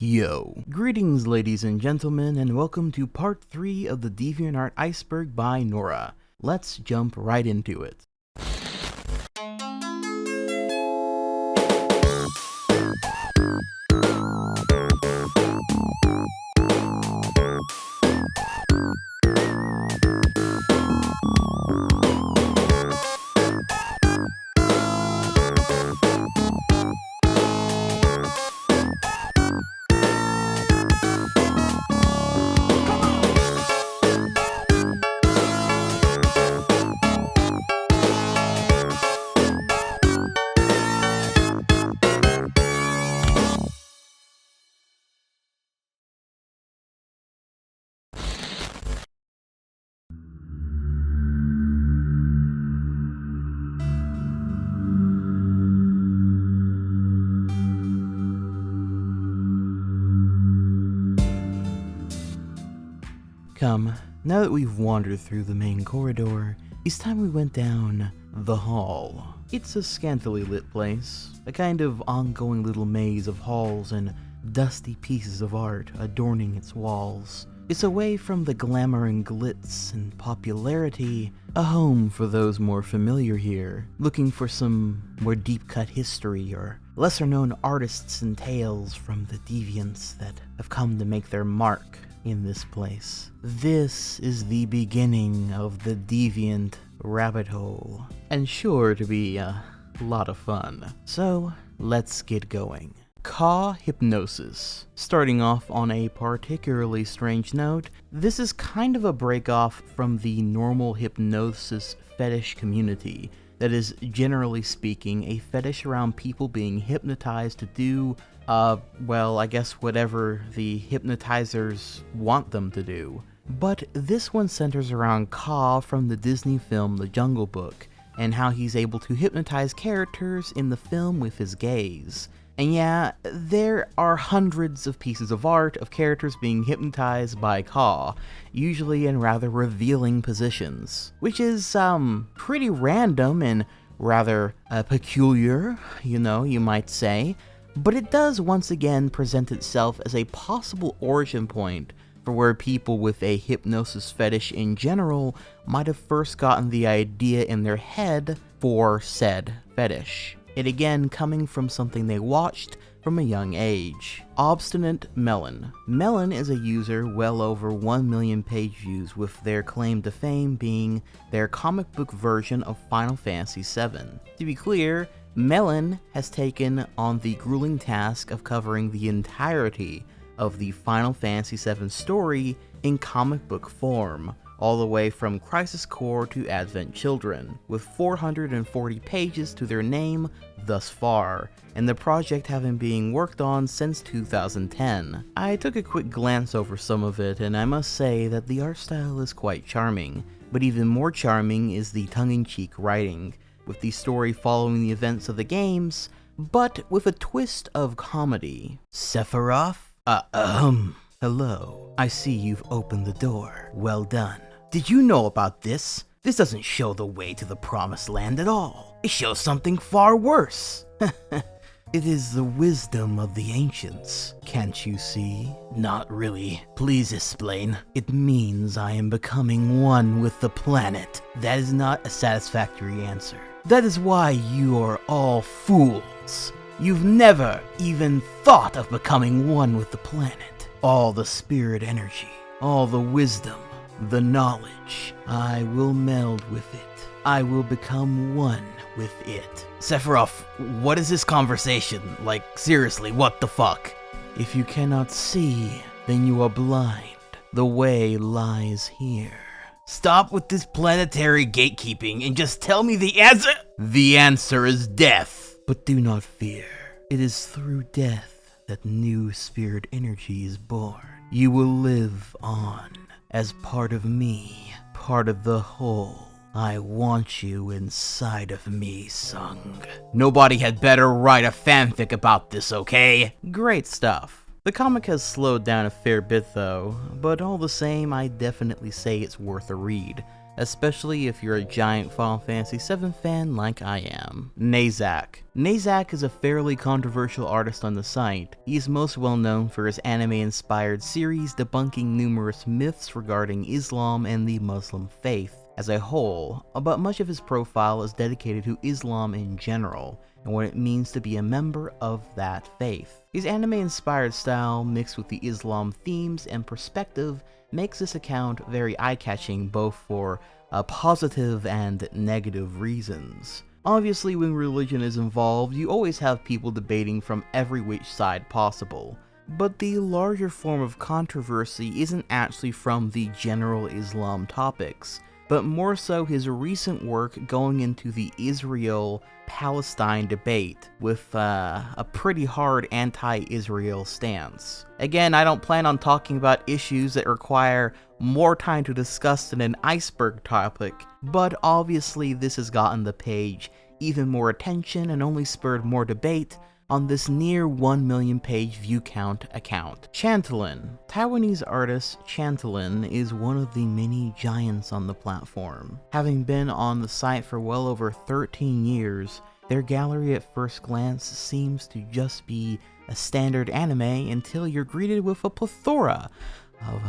Yo. Greetings ladies and gentlemen, and welcome to part 3 of the DeviantART Iceberg by Nora. Let's jump right into it. Come, now that we've wandered through the main corridor, it's time we went down the hall. It's a scantily lit place, a kind of ongoing little maze of halls and dusty pieces of art adorning its walls. It's away from the glamour and glitz and popularity, a home for those more familiar here, looking for some more deep-cut history or lesser-known artists and tales from the deviants that have come to make their mark in this place. This is the beginning of the deviant rabbit hole, and sure to be a lot of fun. So let's get going. Ka hypnosis. Starting off on a particularly strange note, this is kind of a break off from the normal hypnosis fetish community. That is, generally speaking, a fetish around people being hypnotized to do well, I guess whatever the hypnotizers want them to do. But this one centers around Ka from the Disney film The Jungle Book, and how he's able to hypnotize characters in the film with his gaze. And yeah, there are hundreds of pieces of art of characters being hypnotized by Ka, usually in rather revealing positions, which is pretty random and rather peculiar, you might say. But it does once again present itself as a possible origin point for where people with a hypnosis fetish in general might have first gotten the idea in their head for said fetish. It again coming from something they watched from a young age. Obstinate Melon. Melon is a user well over 1 million page views, with their claim to fame being their comic book version of Final Fantasy VII. To be clear, Melon has taken on the grueling task of covering the entirety of the Final Fantasy VII story in comic book form, all the way from Crisis Core to Advent Children, with 440 pages to their name thus far, and the project having been worked on since 2010. I took a quick glance over some of it, and I must say that the art style is quite charming, but even more charming is the tongue-in-cheek writing, with the story following the events of the games, but with a twist of comedy. Sephiroth? Hello. I see you've opened the door. Well done. Did you know about this? This doesn't show the way to the promised land at all. It shows something far worse. It is the wisdom of the ancients, can't you see? Not really. Please explain. It means I am becoming one with the planet. That is not a satisfactory answer. That is why you are all fools. You've never even thought of becoming one with the planet. All the spirit energy, all the wisdom, the knowledge, I will meld with it. I will become one with it. Sephiroth, what is this conversation? Like, seriously, what the fuck? If you cannot see, then you are blind. The way lies here. Stop with this planetary gatekeeping and just tell me the answer! The answer is death. But do not fear. It is through death that new spirit energy is born. You will live on as part of me, part of the whole. I want you inside of me, Sung. Nobody had better write a fanfic about this, okay? Great stuff. The comic has slowed down a fair bit though, but all the same, I definitely say it's worth a read, especially if you're a giant Final Fantasy VII fan like I am. Nayzak. Nayzak is a fairly controversial artist on the site. He is most well known for his anime-inspired series debunking numerous myths regarding Islam and the Muslim faith as a whole, but much of his profile is dedicated to Islam in general, and what it means to be a member of that faith. His anime-inspired style, mixed with the Islam themes and perspective, makes this account very eye-catching both for positive and negative reasons. Obviously, when religion is involved, you always have people debating from every which side possible. But the larger form of controversy isn't actually from the general Islam topics, but more so his recent work going into the Israel-Palestine debate with a pretty hard anti-Israel stance. Again, I don't plan on talking about issues that require more time to discuss than an iceberg topic, but obviously this has gotten the page even more attention and only spurred more debate on this near 1 million page view count account. Chantalin. Taiwanese artist Chantalin is one of the many giants on the platform. Having been on the site for well over 13 years, their gallery at first glance seems to just be a standard anime until you're greeted with a plethora of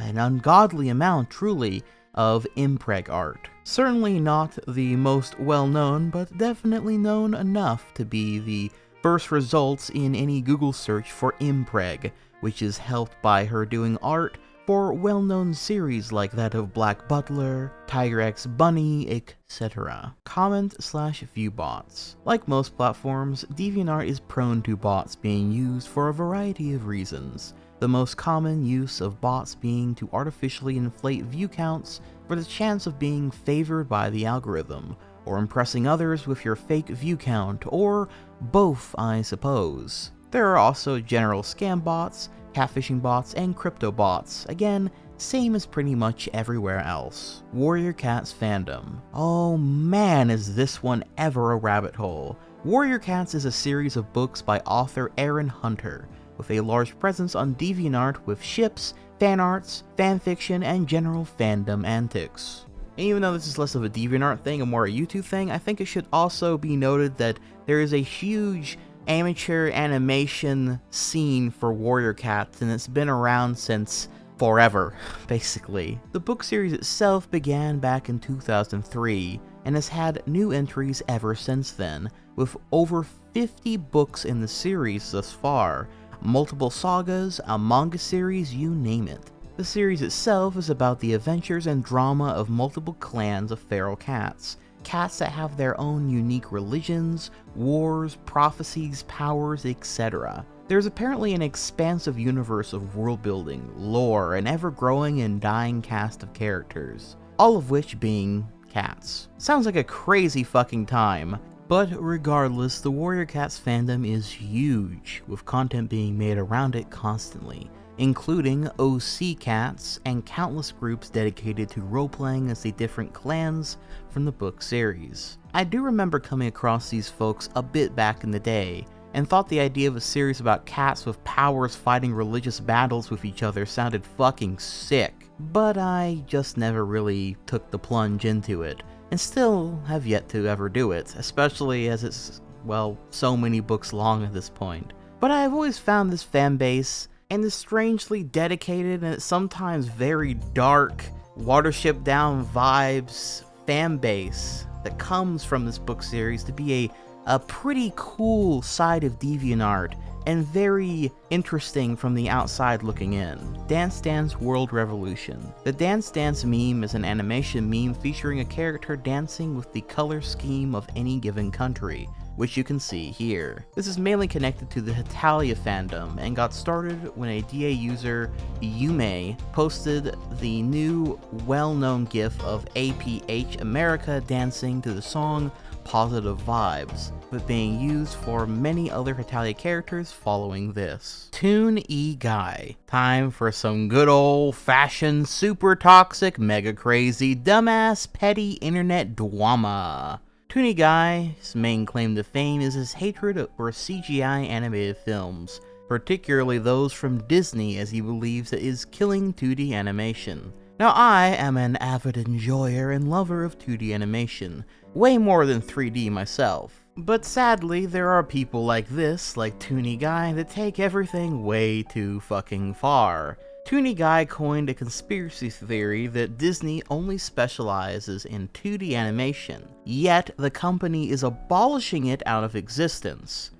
an ungodly amount, truly, of impreg art. Certainly not the most well-known, but definitely known enough to be the first results in any Google search for impreg, which is helped by her doing art for well-known series like that of Black Butler, Tiger X Bunny, etc. Comment/view bots. Like most platforms, DeviantArt is prone to bots being used for a variety of reasons. The most common use of bots being to artificially inflate view counts for the chance of being favored by the algorithm, or impressing others with your fake view count, or both, I suppose. There are also general scam bots, catfishing bots, and crypto bots. Again, same as pretty much everywhere else. Warrior Cats fandom. Oh man, is this one ever a rabbit hole. Warrior Cats is a series of books by author Aaron Hunter, with a large presence on DeviantArt with ships, fan arts, fanfiction, and general fandom antics. And even though this is less of a DeviantArt thing and more a YouTube thing, I think it should also be noted that there is a huge amateur animation scene for Warrior Cats, and it's been around since forever, basically. The book series itself began back in 2003, and has had new entries ever since then, with over 50 books in the series thus far, multiple sagas, a manga series, you name it. The series itself is about the adventures and drama of multiple clans of feral cats. Cats that have their own unique religions, wars, prophecies, powers, etc. There's apparently an expansive universe of world building, lore, and ever-growing and dying cast of characters, all of which being cats. Sounds like a crazy fucking time. But regardless, the Warrior Cats fandom is huge, with content being made around it constantly, including OC Cats and countless groups dedicated to role-playing as the different clans from the book series. I do remember coming across these folks a bit back in the day, and thought the idea of a series about cats with powers fighting religious battles with each other sounded fucking sick, but I just never really took the plunge into it, and still have yet to ever do it, especially as it's, well, so many books long at this point. But I've always found this fanbase and this strangely dedicated and sometimes very dark, Watership Down vibes fanbase that comes from this book series to be a pretty cool side of DeviantArt and very interesting from the outside looking in. Dance Dance World Revolution. The Dance Dance meme is an animation meme featuring a character dancing with the color scheme of any given country, which you can see here. This is mainly connected to the Hetalia fandom and got started when a DA user, Yume, posted the new well-known gif of APH America dancing to the song Positive Vibes, but being used for many other Hetalia characters following this. ToonEGuy. Time for some good old-fashioned, super toxic, mega crazy, dumbass, petty internet drama. ToonEGuy's main claim to fame is his hatred for CGI animated films, particularly those from Disney, as he believes it is killing 2D animation. Now I am an avid enjoyer and lover of 2D animation, way more than 3D myself. But sadly, there are people like this, like ToonEGuy, that take everything way too fucking far. ToonEGuy coined a conspiracy theory that Disney only specializes in 2D animation, yet the company is abolishing it out of existence.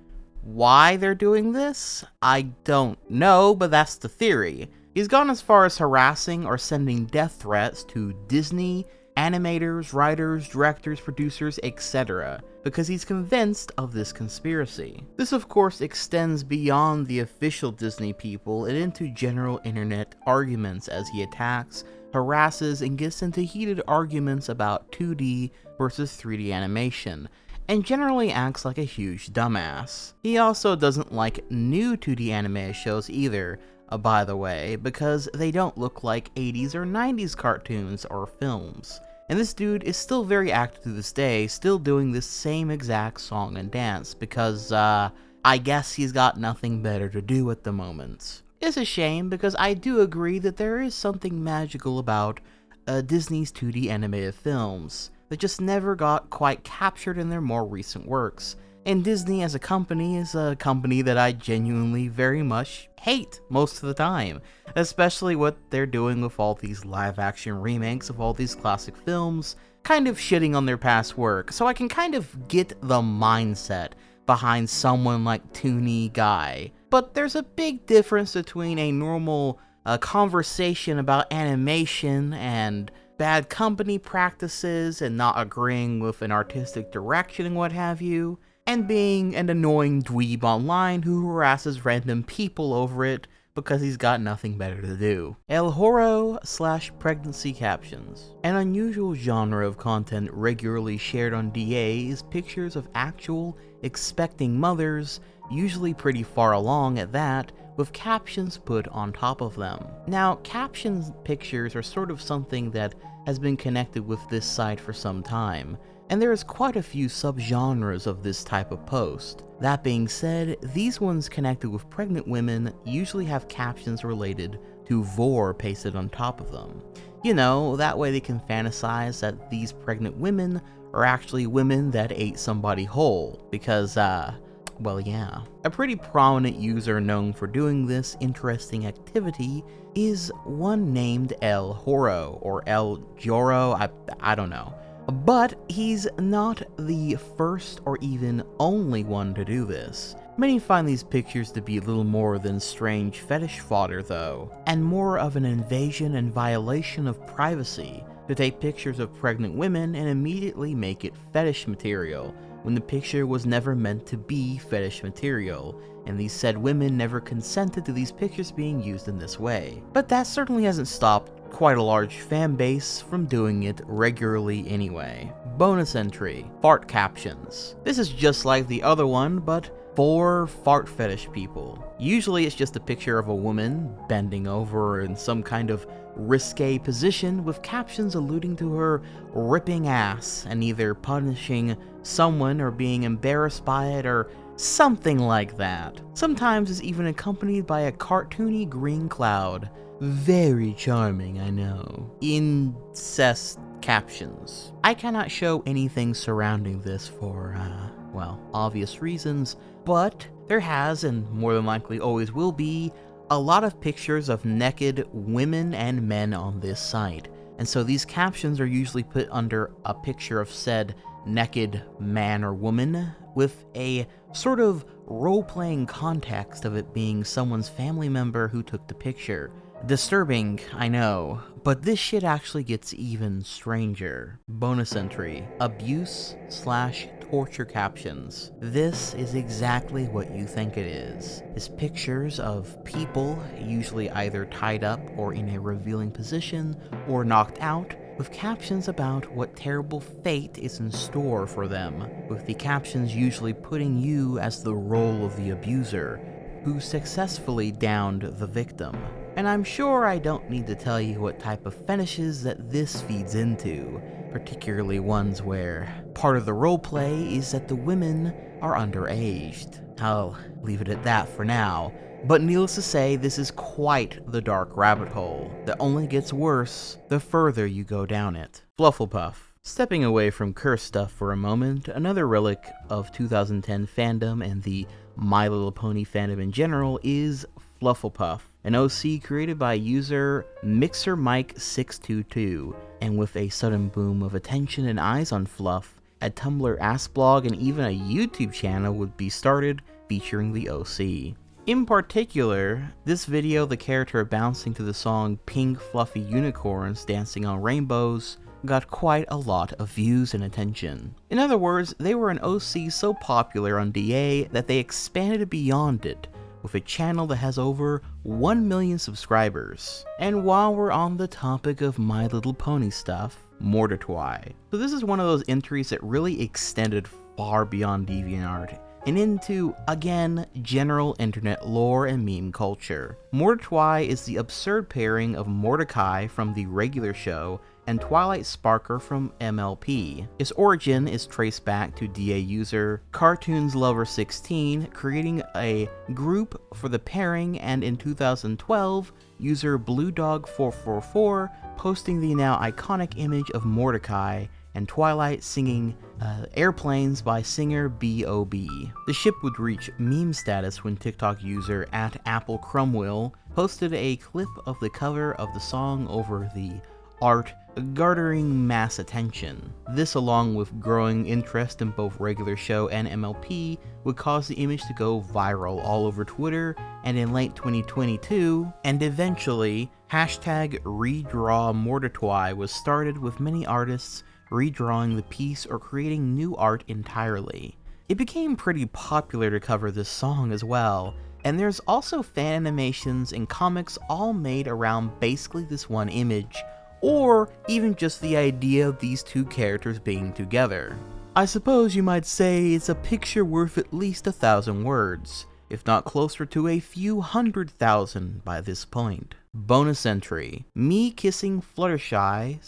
Why they're doing this? I don't know, but that's the theory. He's gone as far as harassing or sending death threats to Disney, animators, writers, directors, producers, etc., because he's convinced of this conspiracy. This of course extends beyond the official Disney people and into general internet arguments as he attacks, harasses, and gets into heated arguments about 2D versus 3D animation, and generally acts like a huge dumbass. He also doesn't like new 2D anime shows either, by the way, because they don't look like 80s or 90s cartoons or films. And this dude is still very active to this day, still doing this same exact song and dance, because, I guess he's got nothing better to do at the moment. It's a shame, because I do agree that there is something magical about Disney's 2D animated films that just never got quite captured in their more recent works. And Disney as a company is a company that I genuinely very much hate most of the time, especially what they're doing with all these live-action remakes of all these classic films, kind of shitting on their past work, so I can kind of get the mindset behind someone like ToonEGuy. But there's a big difference between a normal conversation about animation and bad company practices and not agreeing with an artistic direction and what have you, and being an annoying dweeb online who harasses random people over it because he's got nothing better to do. El Horror/pregnancy captions. An unusual genre of content regularly shared on DA is pictures of actual, expecting mothers, usually pretty far along at that, with captions put on top of them. Now, captions pictures are sort of something that has been connected with this site for some time, and there is quite a few subgenres of this type of post. That being said, these ones connected with pregnant women usually have captions related to Vore pasted on top of them. You know, that way they can fantasize that these pregnant women are actually women that ate somebody whole, because, well, yeah. A pretty prominent user known for doing this interesting activity is one named El Horo, or El Joro, I don't know. But he's not the first or even only one to do this. Many find these pictures to be little more than strange fetish fodder though, and more of an invasion and violation of privacy to take pictures of pregnant women and immediately make it fetish material, when the picture was never meant to be fetish material, and these said women never consented to these pictures being used in this way. But that certainly hasn't stopped quite a large fan base from doing it regularly anyway. Bonus entry, fart captions. This is just like the other one, but for fart fetish people. Usually it's just a picture of a woman bending over in some kind of risque position with captions alluding to her ripping ass and either punishing someone or being embarrassed by it or something like that. Sometimes it's even accompanied by a cartoony green cloud. Very charming, I know. Incest captions. I cannot show anything surrounding this for, well, obvious reasons, but there has, and more than likely always will be, a lot of pictures of naked women and men on this site, and so these captions are usually put under a picture of said naked man or woman, with a sort of role-playing context of it being someone's family member who took the picture. Disturbing, I know, but this shit actually gets even stranger. Bonus entry, abuse/torture captions. This is exactly what you think it is. It's pictures of people, usually either tied up or in a revealing position, or knocked out, with captions about what terrible fate is in store for them, with the captions usually putting you as the role of the abuser, who successfully downed the victim. And I'm sure I don't need to tell you what type of fetishes that this feeds into, particularly ones where part of the roleplay is that the women are underaged. I'll leave it at that for now, but needless to say, this is quite the dark rabbit hole that only gets worse the further you go down it. Flufflepuff. Stepping away from curse stuff for a moment, another relic of 2010 fandom and the My Little Pony fandom in general is Flufflepuff, an OC created by user MixerMike622, and with a sudden boom of attention and eyes on Fluff, a Tumblr ask blog and even a YouTube channel would be started featuring the OC. In particular, this video, the character bouncing to the song Pink Fluffy Unicorns Dancing on Rainbows, got quite a lot of views and attention. In other words, they were an OC so popular on DA that they expanded beyond it, with a channel that has over 1 million subscribers. And while we're on the topic of My Little Pony stuff, Mordetwi. So this is one of those entries that really extended far beyond DeviantArt and into, again, general internet lore and meme culture. Mordetwi is the absurd pairing of Mordecai from the regular show and Twilight Sparker from MLP. Its origin is traced back to DA user CartoonsLover16 creating a group for the pairing, and in 2012, user BlueDog444 posting the now iconic image of Mordecai and Twilight singing Airplanes by singer B.O.B. The ship would reach meme status when TikTok user @AppleCrumwill posted a clip of the cover of the song over the art, garnering mass attention. This, along with growing interest in both regular show and MLP, would cause the image to go viral all over Twitter, and in late 2022, and eventually, #RedrawMordetwi was started, with many artists redrawing the piece or creating new art entirely. It became pretty popular to cover this song as well, and there's also fan animations and comics all made around basically this one image, or even just the idea of these two characters being together. I suppose you might say it's a picture worth at least 1,000 words, if not closer to a few 100,000 by this point. Bonus entry: me kissing Fluttershy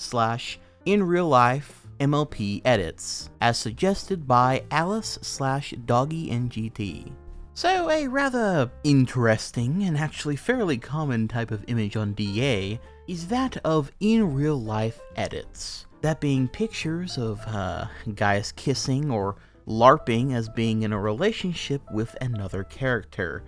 / in real life MLP edits, as suggested by Alice/DoggyNGT. So a rather interesting and actually fairly common type of image on DA is that of in real life edits. That being pictures of guys kissing or LARPing as being in a relationship with another character,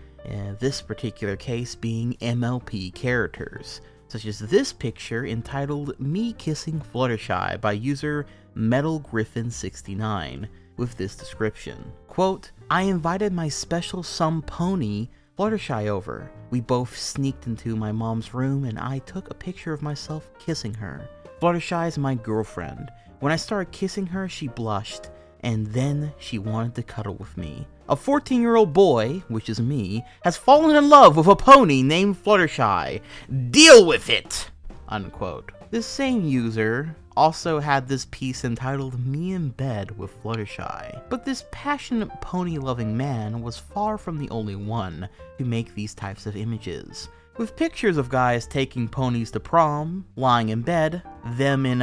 this particular case being MLP characters, such as this picture entitled Me Kissing Fluttershy by user MetalGriffin69, with this description. Quote, I invited my special some pony, Fluttershy, over. We both sneaked into my mom's room and I took a picture of myself kissing her. Fluttershy is my girlfriend. When I started kissing her, she blushed, and then she wanted to cuddle with me. A 14-year-old boy, which is me, has fallen in love with a pony named Fluttershy. Deal with it! Unquote. This same user also had this piece entitled Me in Bed with Fluttershy, but this passionate pony-loving man was far from the only one to make these types of images, with pictures of guys taking ponies to prom, lying in bed, them in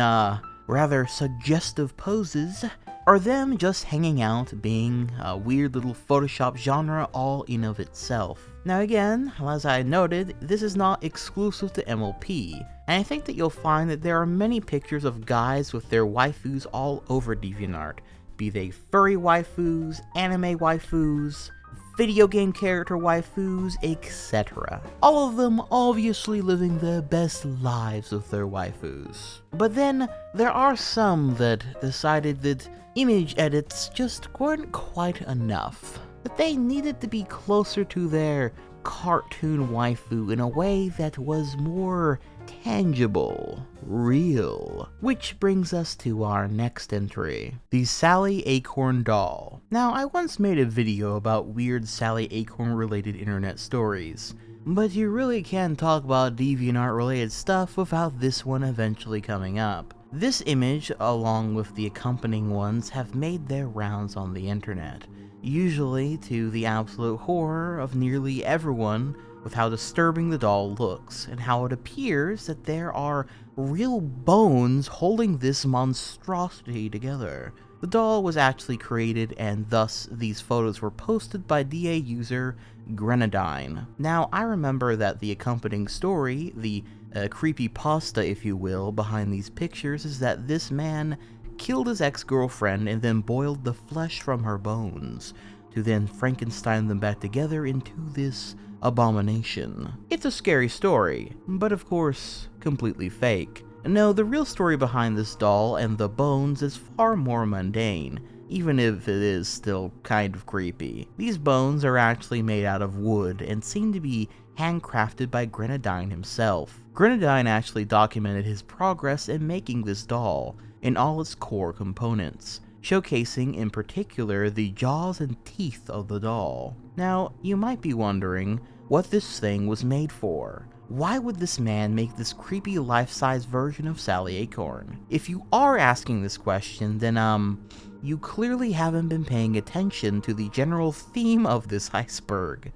rather suggestive poses, or them just hanging out, being a weird little Photoshop genre all in of itself. Now again, as I noted, this is not exclusive to MLP, and I think that you'll find that there are many pictures of guys with their waifus all over DeviantArt, be they furry waifus, anime waifus, video game character waifus, etc. All of them obviously living their best lives with their waifus. But then, there are some that decided that image edits just weren't quite enough, that they needed to be closer to their cartoon waifu in a way that was more tangible, real. Which brings us to our next entry, the Sally Acorn doll. Now, I once made a video about weird Sally Acorn related internet stories, but you really can't talk about DeviantArt related stuff without this one eventually coming up. This image, along with the accompanying ones, have made their rounds on the internet, usually to the absolute horror of nearly everyone with how disturbing the doll looks, and how it appears that there are real bones holding this monstrosity together. The doll was actually created, and thus these photos were posted by DA user Grenadine. Now, I remember that the accompanying story, the creepypasta if you will, behind these pictures is that this man killed his ex-girlfriend and then boiled the flesh from her bones, to then Frankenstein them back together into this abomination. It's a scary story, but of course, completely fake. No, the real story behind this doll and the bones is far more mundane, even if it is still kind of creepy. These bones are actually made out of wood and seem to be handcrafted by Grenadine himself. Grenadine actually documented his progress in making this doll in all its core components, showcasing in particular the jaws and teeth of the doll. Now, you might be wondering what this thing was made for. Why would this man make this creepy life-size version of Sally Acorn? If you are asking this question, then you clearly haven't been paying attention to the general theme of this iceberg.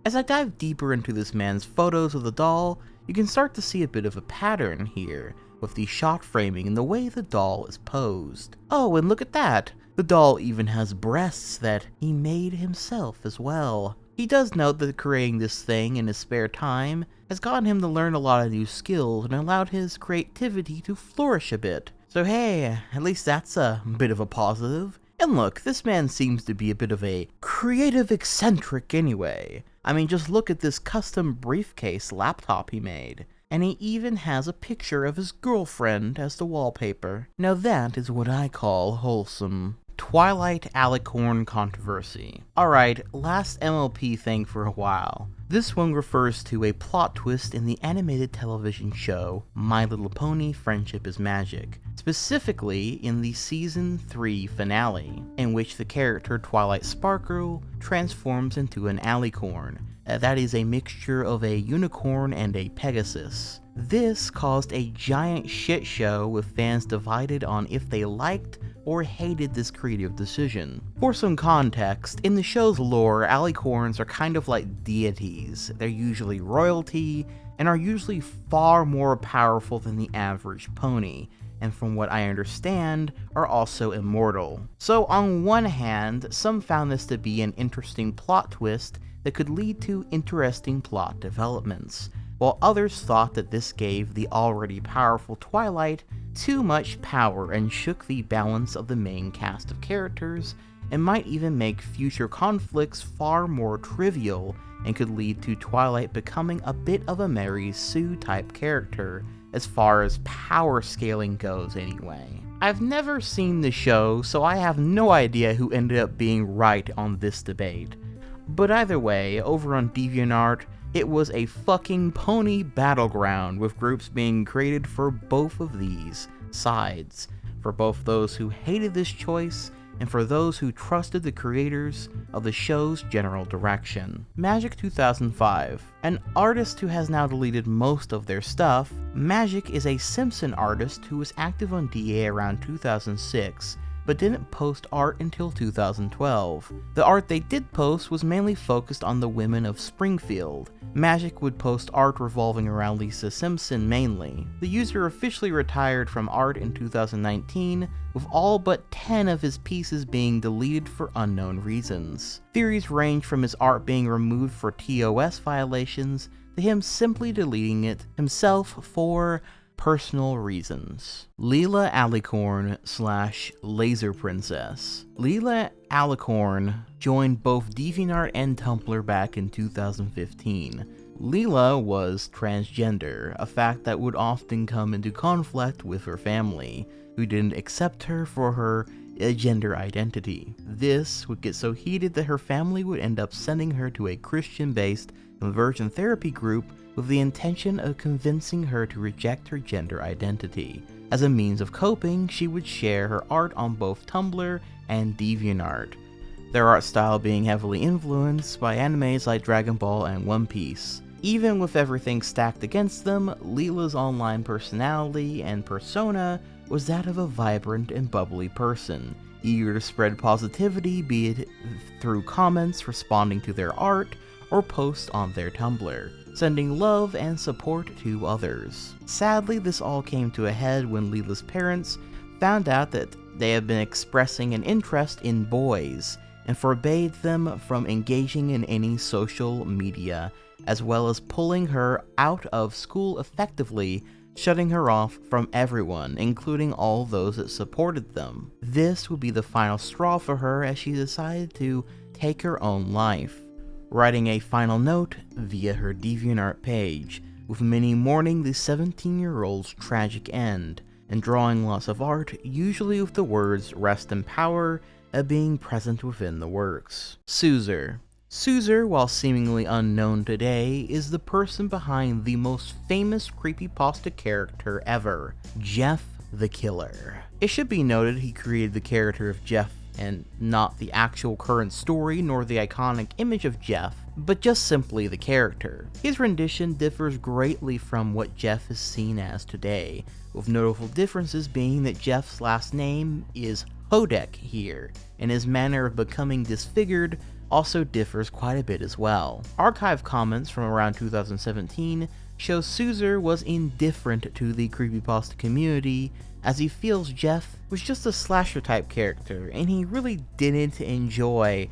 As I dive deeper into this man's photos of the doll, you can start to see a bit of a pattern here, with the shot framing and the way the doll is posed. Oh, and look at that! The doll even has breasts that he made himself as well. He does note that creating this thing in his spare time has gotten him to learn a lot of new skills and allowed his creativity to flourish a bit. So hey, at least that's a bit of a positive. And look, this man seems to be a bit of a creative eccentric anyway. I mean, just look at this custom briefcase laptop he made. And he even has a picture of his girlfriend as the wallpaper. Now that is what I call wholesome. Twilight Alicorn controversy. Alright, last MLP thing for a while. This one refers to a plot twist in the animated television show My Little Pony: Friendship is Magic, specifically in the Season 3 finale, in which the character Twilight Sparkle transforms into an alicorn. That is a mixture of a unicorn and a Pegasus. This caused a giant shit show with fans divided on if they liked or hated this creative decision. For some context, in the show's lore, alicorns are kind of like deities. They're usually royalty, and are usually far more powerful than the average pony, and from what I understand, are also immortal. So on one hand, some found this to be an interesting plot twist that could lead to interesting plot developments, while others thought that this gave the already powerful Twilight too much power and shook the balance of the main cast of characters, and might even make future conflicts far more trivial, and could lead to Twilight becoming a bit of a Mary Sue type character, as far as power scaling goes anyway. I've never seen the show, so I have no idea who ended up being right on this debate. But either way, over on DeviantArt, it was a fucking pony battleground, with groups being created for both of these sides, for both those who hated this choice and for those who trusted the creators of the show's general direction. Magic 2005, an artist who has now deleted most of their stuff. Magic is a Simpson artist who was active on DA around 2006, but didn't post art until 2012. The art they did post was mainly focused on the women of Springfield. Magic would post art revolving around Lisa Simpson mainly. The user officially retired from art in 2019, with all but 10 of his pieces being deleted for unknown reasons. Theories range from his art being removed for TOS violations, to him simply deleting it himself for personal reasons. Leelah Alcorn / Laser Princess. Leelah Alcorn joined both DeviantArt and Tumblr back in 2015. Leelah was transgender, a fact that would often come into conflict with her family, who didn't accept her for her gender identity. This would get so heated that her family would end up sending her to a Christian-based conversion therapy group with the intention of convincing her to reject her gender identity. As a means of coping, she would share her art on both Tumblr and DeviantArt, their art style being heavily influenced by animes like Dragon Ball and One Piece. Even with everything stacked against them, Leelah's online personality and persona was that of a vibrant and bubbly person, eager to spread positivity, be it through comments responding to their art, or post on their Tumblr, sending love and support to others. Sadly, this all came to a head when Leelah's parents found out that they had been expressing an interest in boys, and forbade them from engaging in any social media, as well as pulling her out of school, effectively shutting her off from everyone, including all those that supported them. This would be the final straw for her as she decided to take her own life, writing a final note via her DeviantArt page, with many mourning the 17-year-old's tragic end, and drawing lots of art, usually with the words "rest in power" being present within the works. Suzer. Suzer, while seemingly unknown today, is the person behind the most famous creepypasta character ever, Jeff the Killer. It should be noted he created the character of Jeff and not the actual current story nor the iconic image of Jeff, but just simply the character. His rendition differs greatly from what Jeff is seen as today, with notable differences being that Jeff's last name is Hodek here, and his manner of becoming disfigured also differs quite a bit as well. Archive comments from around 2017 show Suzer was indifferent to the creepypasta community, as he feels Jeff was just a slasher type character, and he really didn't enjoy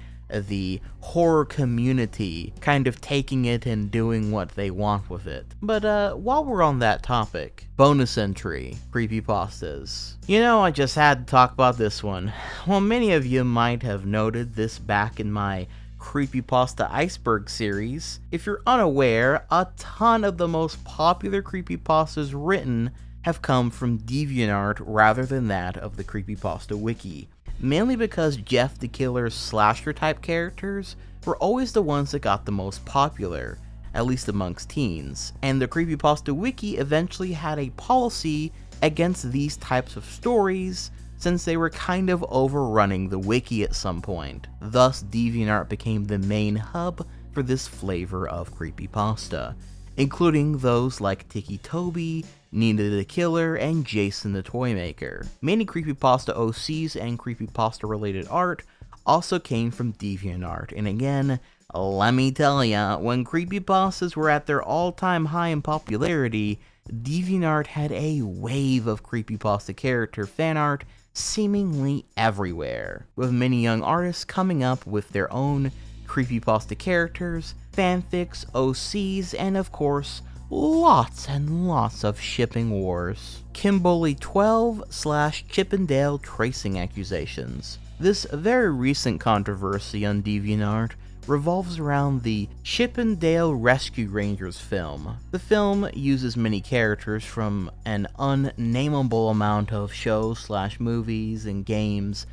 the horror community kind of taking it and doing what they want with it. But while we're on that topic, bonus entry, creepypastas. You know, I just had to talk about this one. Well, many of you might have noted this back in my Creepypasta Iceberg series. If you're unaware, a ton of the most popular creepypastas written have come from DeviantArt rather than that of the Creepypasta wiki. Mainly because Jeff the Killer's slasher type characters were always the ones that got the most popular, at least amongst teens, and the Creepypasta wiki eventually had a policy against these types of stories since they were kind of overrunning the wiki at some point. Thus, DeviantArt became the main hub for this flavor of creepypasta, including those like Tiki Toby, Nina the Killer, and Jason the Toymaker. Many creepypasta OCs and creepypasta related art also came from DeviantArt, and again, let me tell ya, when creepypastas were at their all-time high in popularity, DeviantArt had a wave of creepypasta character fan art seemingly everywhere, with many young artists coming up with their own creepypasta characters, fanfics, OCs, and of course, lots and lots of shipping wars. Kimberly 12/Chippendale tracing accusations. This very recent controversy on DeviantArt revolves around the Chippendale Rescue Rangers film. The film uses many characters from an unnameable amount of shows/movies and games,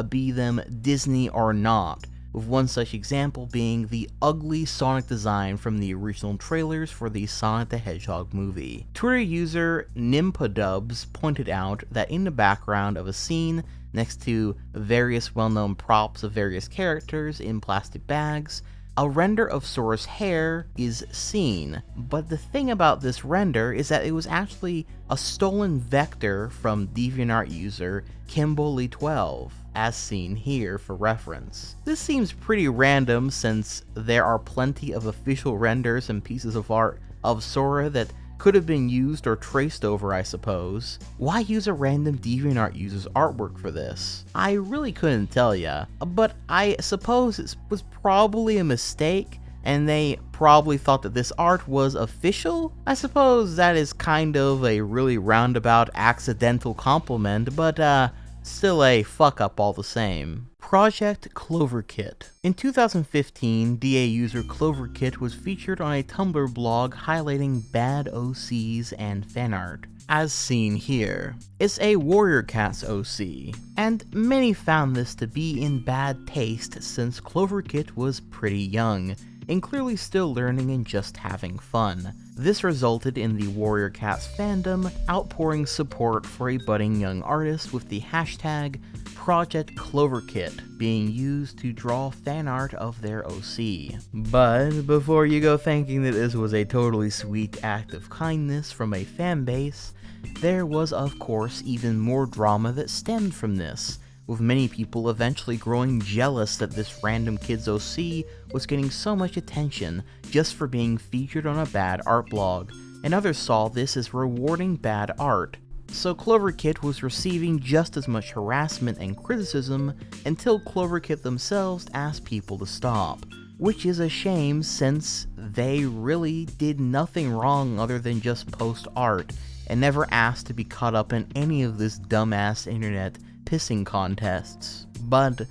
be them Disney or not, with one such example being the ugly Sonic design from the original trailers for the Sonic the Hedgehog movie. Twitter user Nimpodubs pointed out that in the background of a scene next to various well-known props of various characters in plastic bags, a render of Sora's hair is seen, but the thing about this render is that it was actually a stolen vector from DeviantArt user Kimberly12, as seen here for reference. This seems pretty random since there are plenty of official renders and pieces of art of Sora that could have been used or traced over, I suppose. Why use a random DeviantArt user's artwork for this? I really couldn't tell ya, but I suppose it was probably a mistake, and they probably thought that this art was official? I suppose that is kind of a really roundabout accidental compliment, but still a fuck up all the same. Project CloverKit. In 2015, DA user CloverKit was featured on a Tumblr blog highlighting bad OCs and fanart, as seen here. It's a Warrior Cats OC, and many found this to be in bad taste since CloverKit was pretty young, and clearly still learning and just having fun. This resulted in the Warrior Cats fandom outpouring support for a budding young artist with the hashtag Project CloverKit being used to draw fan art of their OC. But before you go thinking that this was a totally sweet act of kindness from a fan base, there was of course even more drama that stemmed from this, with many people eventually growing jealous that this random kids OC was getting so much attention just for being featured on a bad art blog, and others saw this as rewarding bad art. So CloverKit was receiving just as much harassment and criticism until CloverKit themselves asked people to stop. Which is a shame since they really did nothing wrong other than just post art and never asked to be caught up in any of this dumbass internet pissing contests. But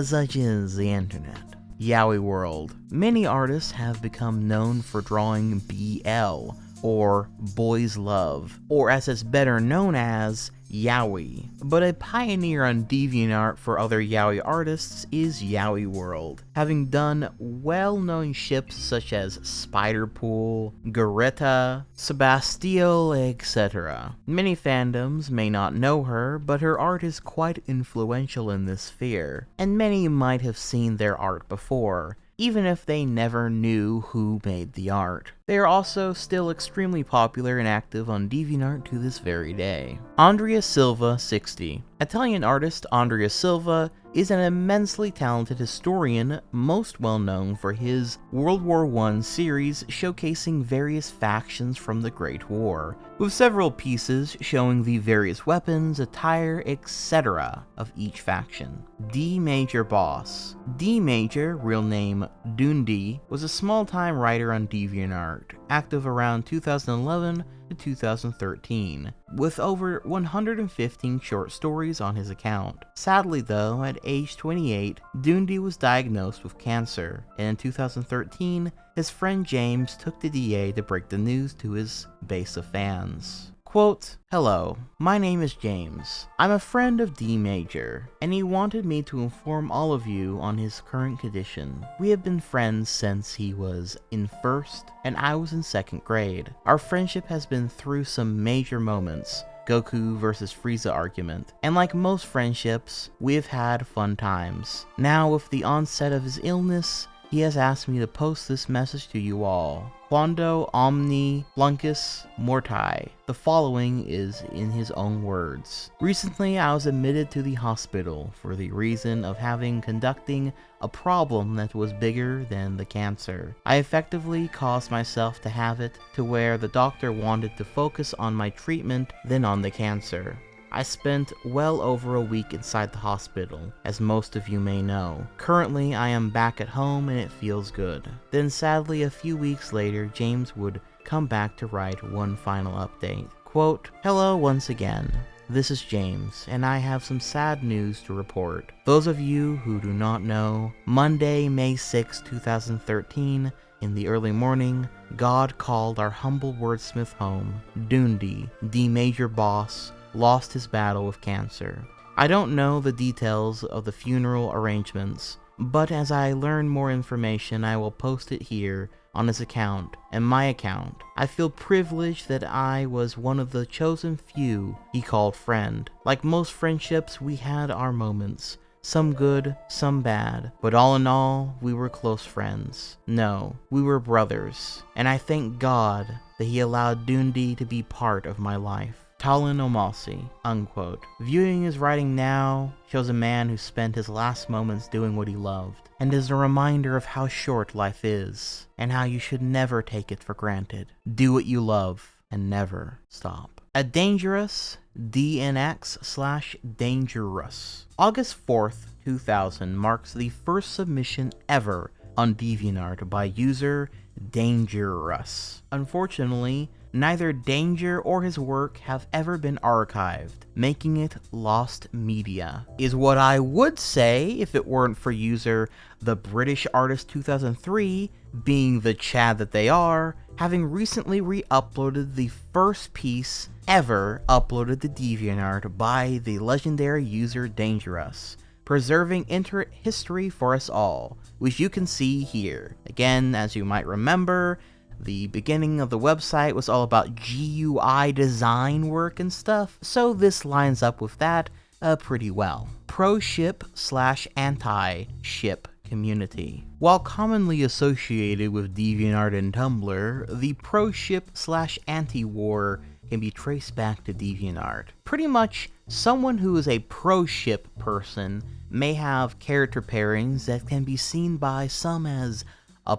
such is the internet. Yaoi-World. Many artists have become known for drawing BL, or Boys Love, or as it's better known as, Yaoi. But a pioneer on DeviantArt for other Yaoi artists is Yaoi-World, having done well-known ships such as Spiderpool, Garetta, Sebastial, etc. Many fandoms may not know her, but her art is quite influential in this sphere, and many might have seen their art before, even if they never knew who made the art. They are also still extremely popular and active on DeviantArt to this very day. Andrea Silva, 60. Italian artist Andrea Silva is an immensely talented historian, most well known for his World War I series showcasing various factions from the Great War, with several pieces showing the various weapons, attire, etc. of each faction. D Major Boss. D Major, real name Doogie, was a small-time writer on DeviantArt, active around 2011 to 2013, with over 115 short stories on his account. Sadly though, at age 28, Doogie was diagnosed with cancer, and in 2013, his friend James took the DA to break the news to his base of fans. Quote, "Hello, my name is James. I'm a friend of D Major, and he wanted me to inform all of you on his current condition. We have been friends since he was in 1st and I was in 2nd grade. Our friendship has been through some major moments, Goku versus Frieza argument, and like most friendships, we have had fun times. Now with the onset of his illness, he has asked me to post this message to you all. Quando omni fluncus morti. The following is in his own words. Recently, I was admitted to the hospital for the reason of conducting a problem that was bigger than the cancer. I effectively caused myself to have it to where the doctor wanted to focus on my treatment than on the cancer. I spent well over a week inside the hospital, as most of you may know. Currently, I am back at home and it feels good." Then sadly, a few weeks later, James would come back to write one final update. Quote, "Hello once again. This is James, and I have some sad news to report. Those of you who do not know, Monday, May 6, 2013, in the early morning, God called our humble wordsmith home. Doogie, D Major Boss, lost his battle with cancer. I don't know the details of the funeral arrangements, but as I learn more information, I will post it here on his account and my account. I feel privileged that I was one of the chosen few he called friend. Like most friendships, we had our moments, some good, some bad, but all in all, we were close friends. No, we were brothers, and I thank God that he allowed Doogie to be part of my life. Talon Omasi," unquote. Viewing his writing now shows a man who spent his last moments doing what he loved, and is a reminder of how short life is, and how you should never take it for granted. Do what you love, and never stop. A Dangerous, DNX/Dangerous. August 4th, 2000 marks the first submission ever on DeviantArt by user Dangerous. Unfortunately, neither Danger or his work have ever been archived, making it lost media, is what I would say if it weren't for user The British Artist 2003, being the Chad that they are, having recently re-uploaded the first piece ever uploaded to DeviantArt by the legendary user Dangerous, preserving internet history for us all, which you can see here. Again, as you might remember, the beginning of the website was all about GUI design work and stuff, so this lines up with that pretty well. Pro-ship/anti-ship community. While commonly associated with DeviantArt and Tumblr, the pro-ship/anti-war can be traced back to DeviantArt. Pretty much, someone who is a pro-ship person may have character pairings that can be seen by some as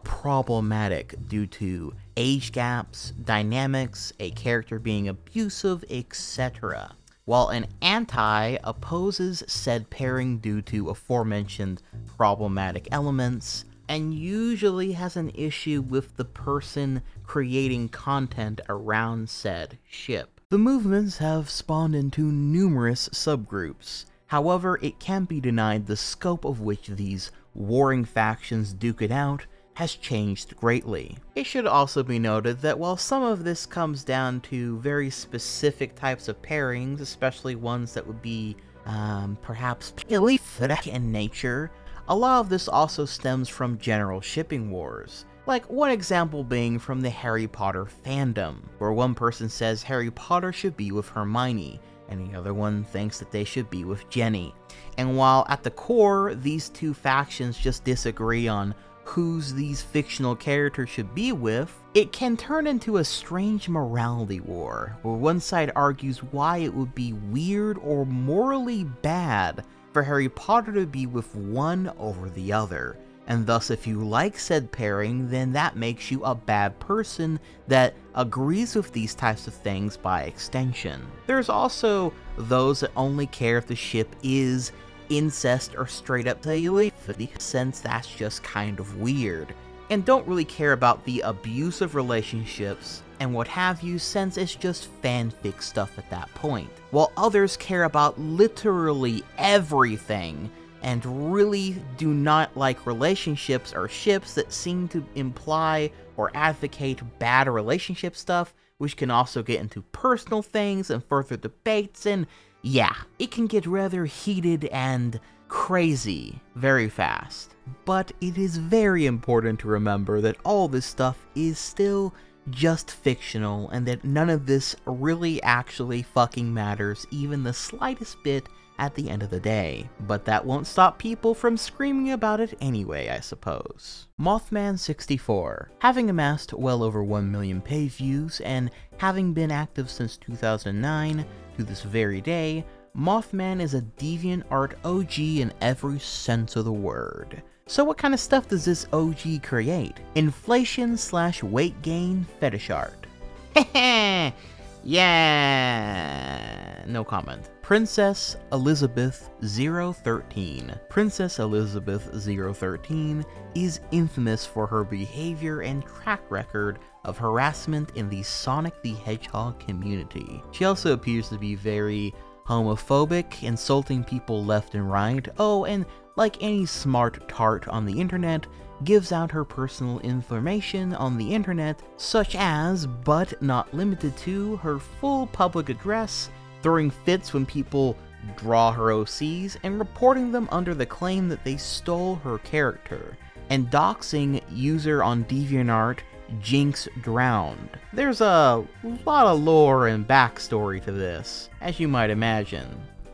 problematic due to age gaps, dynamics, a character being abusive, etc., while an anti opposes said pairing due to aforementioned problematic elements, and usually has an issue with the person creating content around said ship. The movements have spawned into numerous subgroups. However, it can't be denied the scope of which these warring factions duke it out has changed greatly. It should also be noted that while some of this comes down to very specific types of pairings, especially ones that would be perhaps prolific in nature, a lot of this also stems from general shipping wars. Like one example being from the Harry Potter fandom, where one person says Harry Potter should be with Hermione, and the other one thinks that they should be with Jenny. And while at the core, these two factions just disagree on whose these fictional characters should be with, it can turn into a strange morality war, where one side argues why it would be weird or morally bad for Harry Potter to be with one over the other, and thus if you like said pairing, then that makes you a bad person that agrees with these types of things by extension. There's also those that only care if the ship is incest or straight up telepathy, since that's just kind of weird, and don't really care about the abusive relationships and what have you, since it's just fanfic stuff at that point, while others care about literally everything and really do not like relationships or ships that seem to imply or advocate bad relationship stuff, which can also get into personal things and further debates, and yeah, it can get rather heated and crazy very fast. But it is very important to remember that all this stuff is still just fictional, and that none of this really actually fucking matters even the slightest bit at the end of the day. But that won't stop people from screaming about it anyway, I suppose. Mothman64. Having amassed well over 1 million page views and having been active since 2009 to this very day, Mothman is a DeviantArt OG in every sense of the word. So what kind of stuff does this OG create? Inflation/weight gain fetish art. Heh, yeah, no comment. Princess Elizabeth 013. Princess Elizabeth 013 is infamous for her behavior and track record of harassment in the Sonic the Hedgehog community. She also appears to be very homophobic, insulting people left and right. Oh, and like any smart tart on the internet, gives out her personal information on the internet, such as, but not limited to, her full public address, throwing fits when people draw her OCs, and reporting them under the claim that they stole her character, and doxing user on DeviantArt Jinx Drowned. There's a lot of lore and backstory to this, as you might imagine.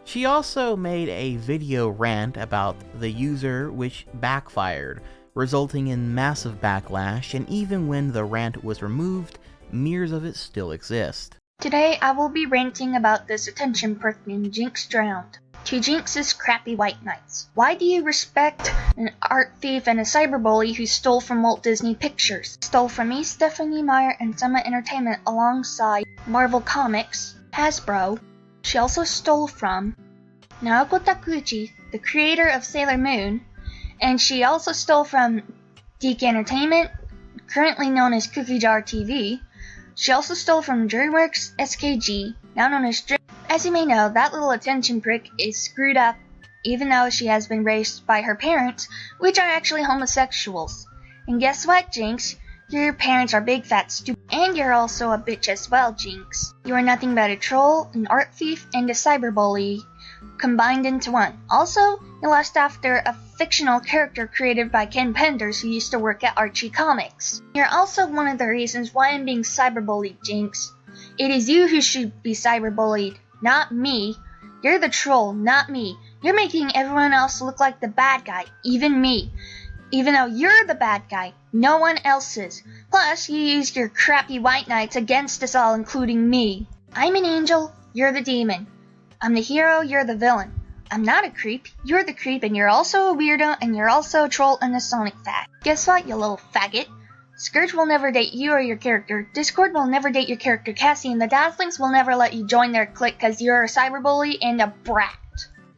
She also made a video rant about the user which backfired, resulting in massive backlash, and even when the rant was removed, mirrors of it still exist. Today I will be ranting about this attention prick named Jinx Drowned. To Jinx's crappy white knights. Why do you respect an art thief and a cyberbully who stole from Walt Disney Pictures? Stole from me, Stephanie Meyer, and Summit Entertainment alongside Marvel Comics, Hasbro. She also stole from Naoko Takeuchi, the creator of Sailor Moon, and she also stole from Geek Entertainment, currently known as Cookie Jar TV. She also stole from DreamWorks SKG, now known as Dream. As you may know, that little attention prick is screwed up, even though she has been raised by her parents, which are actually homosexuals. And guess what, Jinx? Your parents are big fat stupid, and you're also a bitch as well, Jinx. You are nothing but a troll, an art thief, and a cyberbully combined into one. Also, you lost after a fictional character created by Ken Penders who used to work at Archie Comics. You're also one of the reasons why I'm being cyberbullied, Jinx. It is you who should be cyberbullied, not me. You're the troll, not me. You're making everyone else look like the bad guy, even me. Even though you're the bad guy, no one else is. Plus, you used your crappy white knights against us all, including me. I'm an angel, you're the demon. I'm the hero, you're the villain. I'm not a creep, you're the creep, and you're also a weirdo, and you're also a troll and a sonic fag. Guess what, you little faggot? Scourge will never date you or your character, Discord will never date your character Cassie, and the Dazzlings will never let you join their clique cause you're a cyberbully and a brat.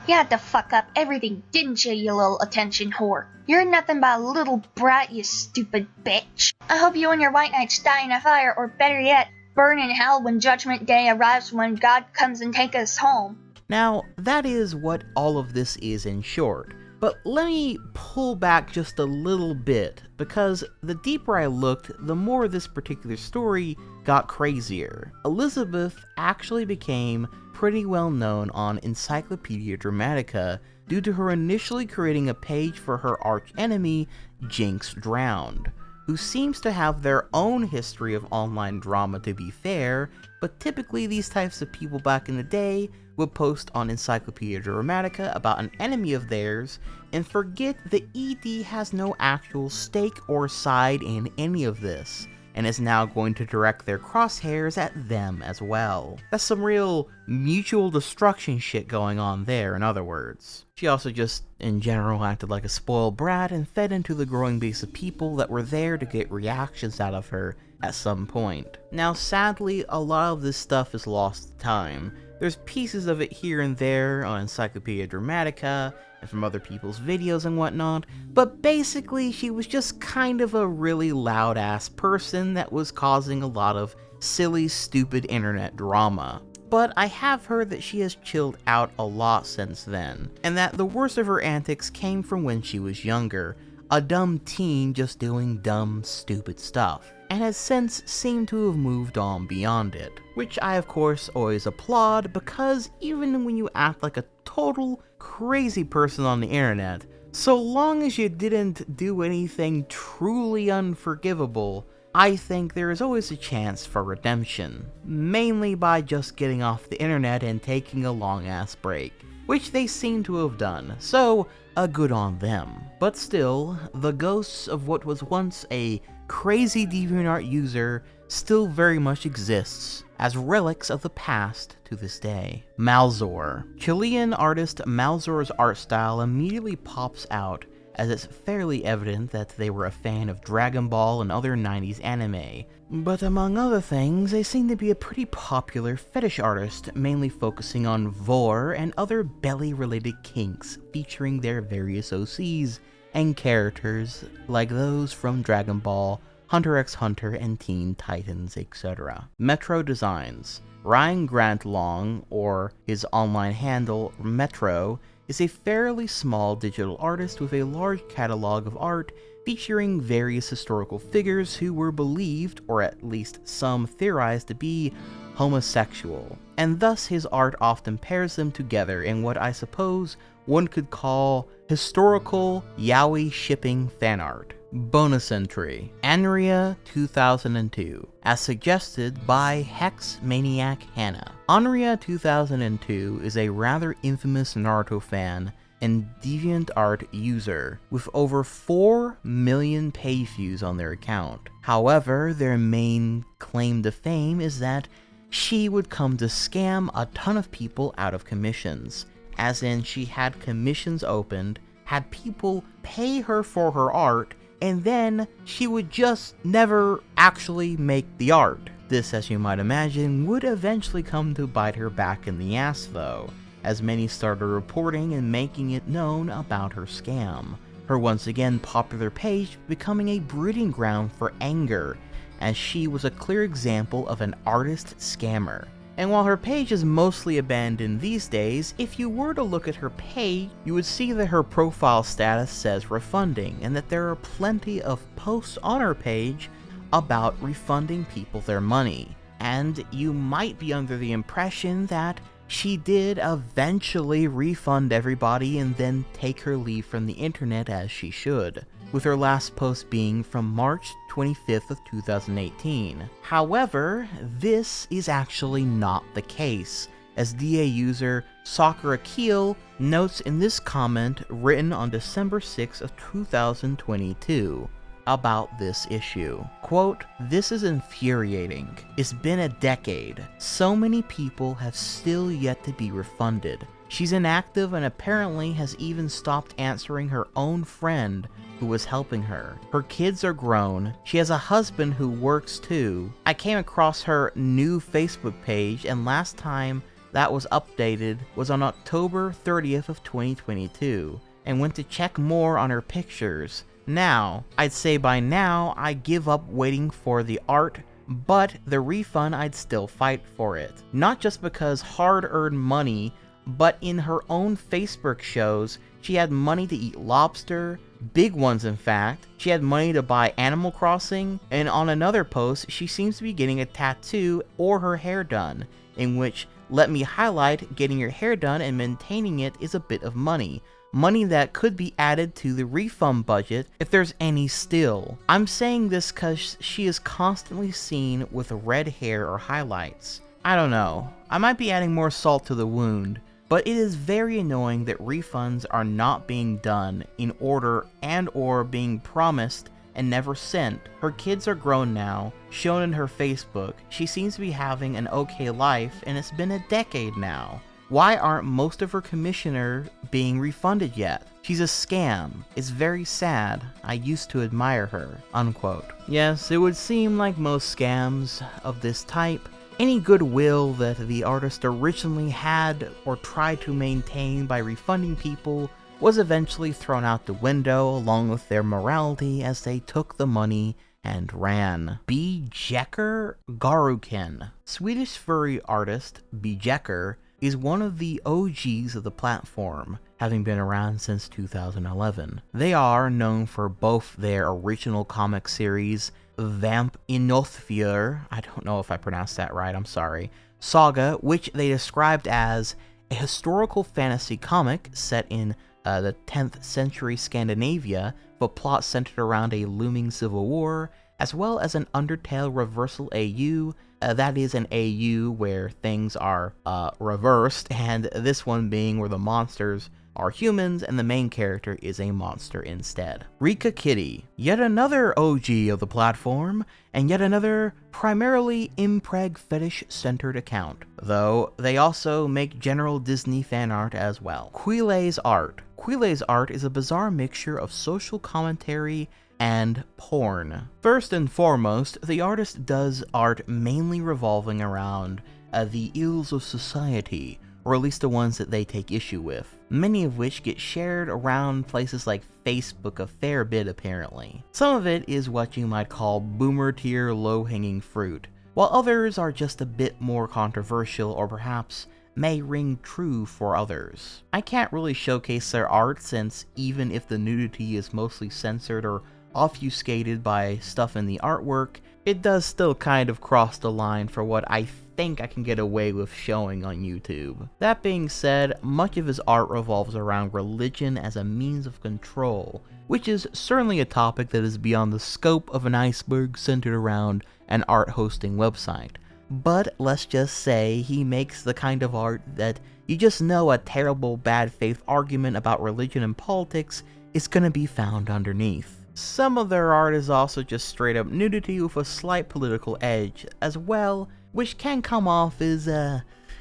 You had to fuck up everything, didn't you, you little attention whore? You're nothing but a little brat, you stupid bitch. I hope you and your white knights die in a fire, or better yet, burn in hell when Judgment Day arrives, when God comes and takes us home. Now, that is what all of this is in short. But let me pull back just a little bit, because the deeper I looked, the more this particular story got crazier. Elizabeth actually became pretty well known on Encyclopedia Dramatica due to her initially creating a page for her archenemy, Jinx Drowned, who seems to have their own history of online drama, to be fair, but typically these types of people back in the day would post on Encyclopedia Dramatica about an enemy of theirs and forget that ED has no actual stake or side in any of this, and is now going to direct their crosshairs at them as well. That's some real mutual destruction shit going on there, in other words. She also just, in general, acted like a spoiled brat and fed into the growing base of people that were there to get reactions out of her at some point. Now, sadly, a lot of this stuff is lost to time. There's pieces of it here and there on Encyclopedia Dramatica, and from other people's videos and whatnot, but basically she was just kind of a really loud ass person that was causing a lot of silly, stupid internet drama. But I have heard that she has chilled out a lot since then, and that the worst of her antics came from when she was younger, a dumb teen just doing dumb, stupid stuff, and has since seemed to have moved on beyond it, which I of course always applaud, because even when you act like a total crazy person on the internet, so long as you didn't do anything truly unforgivable, I think there is always a chance for redemption, mainly by just getting off the internet and taking a long ass break, which they seem to have done, so good on them. But still, the ghosts of what was once a crazy DeviantArt user still very much exists as relics of the past to this day. Malzor. Chilean artist Malzor's art style immediately pops out, as it's fairly evident that they were a fan of Dragon Ball and other 90s anime. But among other things, they seem to be a pretty popular fetish artist, mainly focusing on vore and other belly-related kinks, featuring their various OCs and characters like those from Dragon Ball, Hunter x Hunter, and Teen Titans, etc. Metro Designs. Ryan Grant Long, or his online handle Metro, is a fairly small digital artist with a large catalog of art featuring various historical figures who were believed, or at least some theorized, to be homosexual, and thus his art often pairs them together in what I suppose one could call historical yaoi shipping fan art. Bonus entry, Andrea 2002, as suggested by Hex Maniac Hannah. Andrea 2002 is a rather infamous Naruto fan and DeviantArt user with over 4 million page views on their account. However, their main claim to fame is that she would come to scam a ton of people out of commissions, as in she had commissions opened, had people pay her for her art, and then she would just never actually make the art. This, as you might imagine, would eventually come to bite her back in the ass though, as many started reporting and making it known about her scam, her once again popular page becoming a breeding ground for anger, as she was a clear example of an artist scammer. And while her page is mostly abandoned these days, if you were to look at her page, you would see that her profile status says refunding, and that there are plenty of posts on her page about refunding people their money. And you might be under the impression that she did eventually refund everybody and then take her leave from the internet, as she should, with her last post being from March 25th of 2018. However, this is actually not the case, as DA user Soccer Akil notes in this comment written on December 6th of 2022. about this issue. Quote, "This is infuriating. It's been a decade. So many people have still yet to be refunded. She's inactive and apparently has even stopped answering her own friend who was helping her. Her kids are grown. She has a husband who works too. I came across her new Facebook page, and last time that was updated was on October 30th of 2022, and went to check more on her pictures. Now, I'd say by now I give up waiting for the art, but the refund I'd still fight for it. Not just because hard-earned money, but in her own Facebook shows, she had money to eat lobster, big ones in fact. She had money to buy Animal Crossing, and on another post, she seems to be getting a tattoo or her hair done, in which, let me highlight, getting your hair done and maintaining it is a bit of money. Money that could be added to the refund budget if there's any still. I'm saying this cause she is constantly seen with red hair or highlights. I don't know, I might be adding more salt to the wound, but it is very annoying that refunds are not being done in order and or being promised and never sent. Her kids are grown now, shown in her Facebook. She seems to be having an okay life, and it's been a decade now. Why aren't most of her commissioner being refunded yet? She's a scam. It's very sad. I used to admire her." Unquote. Yes, it would seem like most scams of this type, any goodwill that the artist originally had or tried to maintain by refunding people was eventually thrown out the window along with their morality as they took the money and ran. Bjecker Garukin. Swedish furry artist Bjecker is one of the OGs of the platform, having been around since 2011. They are known for both their original comic series, Vamp Inothfjör, I don't know if I pronounced that right, I'm sorry, Saga, which they described as a historical fantasy comic set in the 10th century Scandinavia, but plot centered around a looming civil war, as well as an Undertale reversal AU, that is an AU where things are reversed, and this one being where the monsters are humans and the main character is a monster instead. Rika Kitty, yet another OG of the platform, and yet another primarily impreg fetish centered account, though they also make general Disney fan art as well. Layleigh's art. Layleigh's art is a bizarre mixture of social commentary and porn. First and foremost, the artist does art mainly revolving around the ills of society, or at least the ones that they take issue with, many of which get shared around places like Facebook a fair bit apparently. Some of it is what you might call boomer tier low-hanging fruit, while others are just a bit more controversial or perhaps may ring true for others. I can't really showcase their art since even if the nudity is mostly censored or obfuscated by stuff in the artwork, it does still kind of cross the line for what I think I can get away with showing on YouTube. That being said, much of his art revolves around religion as a means of control, which is certainly a topic that is beyond the scope of an iceberg centered around an art hosting website. But let's just say he makes the kind of art that you just know a terrible bad faith argument about religion and politics is gonna be found underneath. Some of their art is also just straight up nudity with a slight political edge as well, which can come off as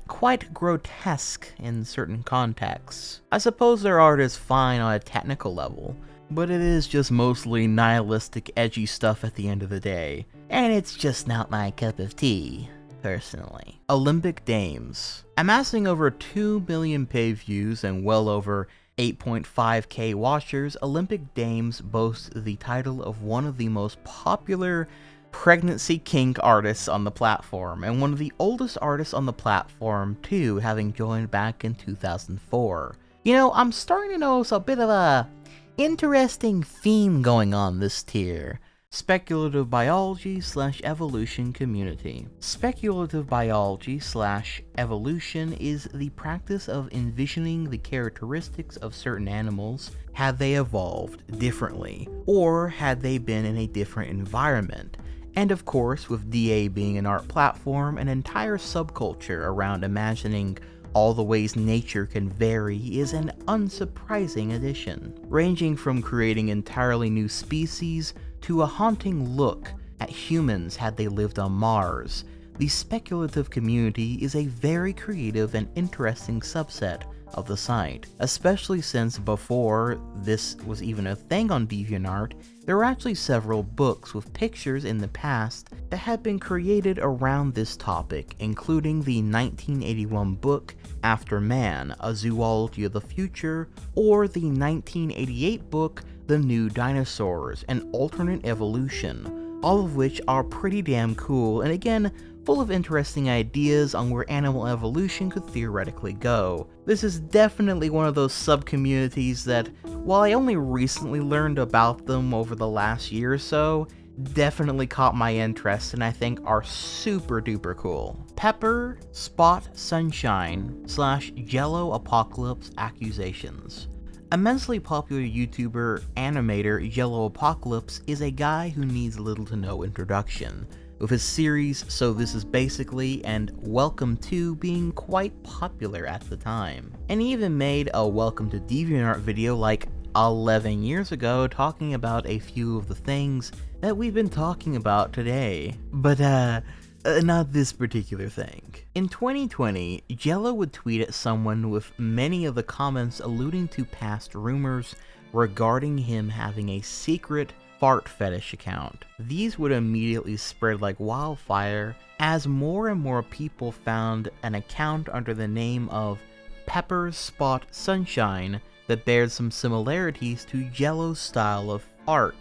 quite grotesque in certain contexts. I suppose their art is fine on a technical level, but it is just mostly nihilistic edgy stuff at the end of the day, and it's just not my cup of tea, personally. Olympic Dames. Amassing over 2 million page views and well over 8.5k watchers, Olympic Dames boasts the title of one of the most popular pregnancy kink artists on the platform, and one of the oldest artists on the platform too, having joined back in 2004. You know, I'm starting to notice a bit of a interesting theme going on this tier. Speculative biology / evolution community. Speculative biology / evolution is the practice of envisioning the characteristics of certain animals had they evolved differently, or had they been in a different environment. And of course, with DA being an art platform, an entire subculture around imagining all the ways nature can vary is an unsurprising addition, ranging from creating entirely new species to a haunting look at humans had they lived on Mars, the speculative community is a very creative and interesting subset of the site, especially since before this was even a thing on DeviantArt, there were actually several books with pictures in the past that had been created around this topic, including the 1981 book After Man, A Zoology of the Future, or the 1988 book The New Dinosaurs, An Alternate Evolution, all of which are pretty damn cool, and again, full of interesting ideas on where animal evolution could theoretically go. This is definitely one of those sub-communities that, while I only recently learned about them over the last year or so, definitely caught my interest and I think are super duper cool. Pepper Spot Sunshine / Jello Apocalypse Accusations. Immensely popular YouTuber animator Jello Apocalypse is a guy who needs little to no introduction, with his series So This Is Basically and Welcome To being quite popular at the time. And he even made a Welcome to DeviantArt video like 11 years ago talking about a few of the things that we've been talking about today. But not this particular thing. In 2020, Jello would tweet at someone with many of the comments alluding to past rumors regarding him having a secret fart fetish account. These would immediately spread like wildfire as more and more people found an account under the name of Pepper Spot Sunshine that bears some similarities to Jello's style of art,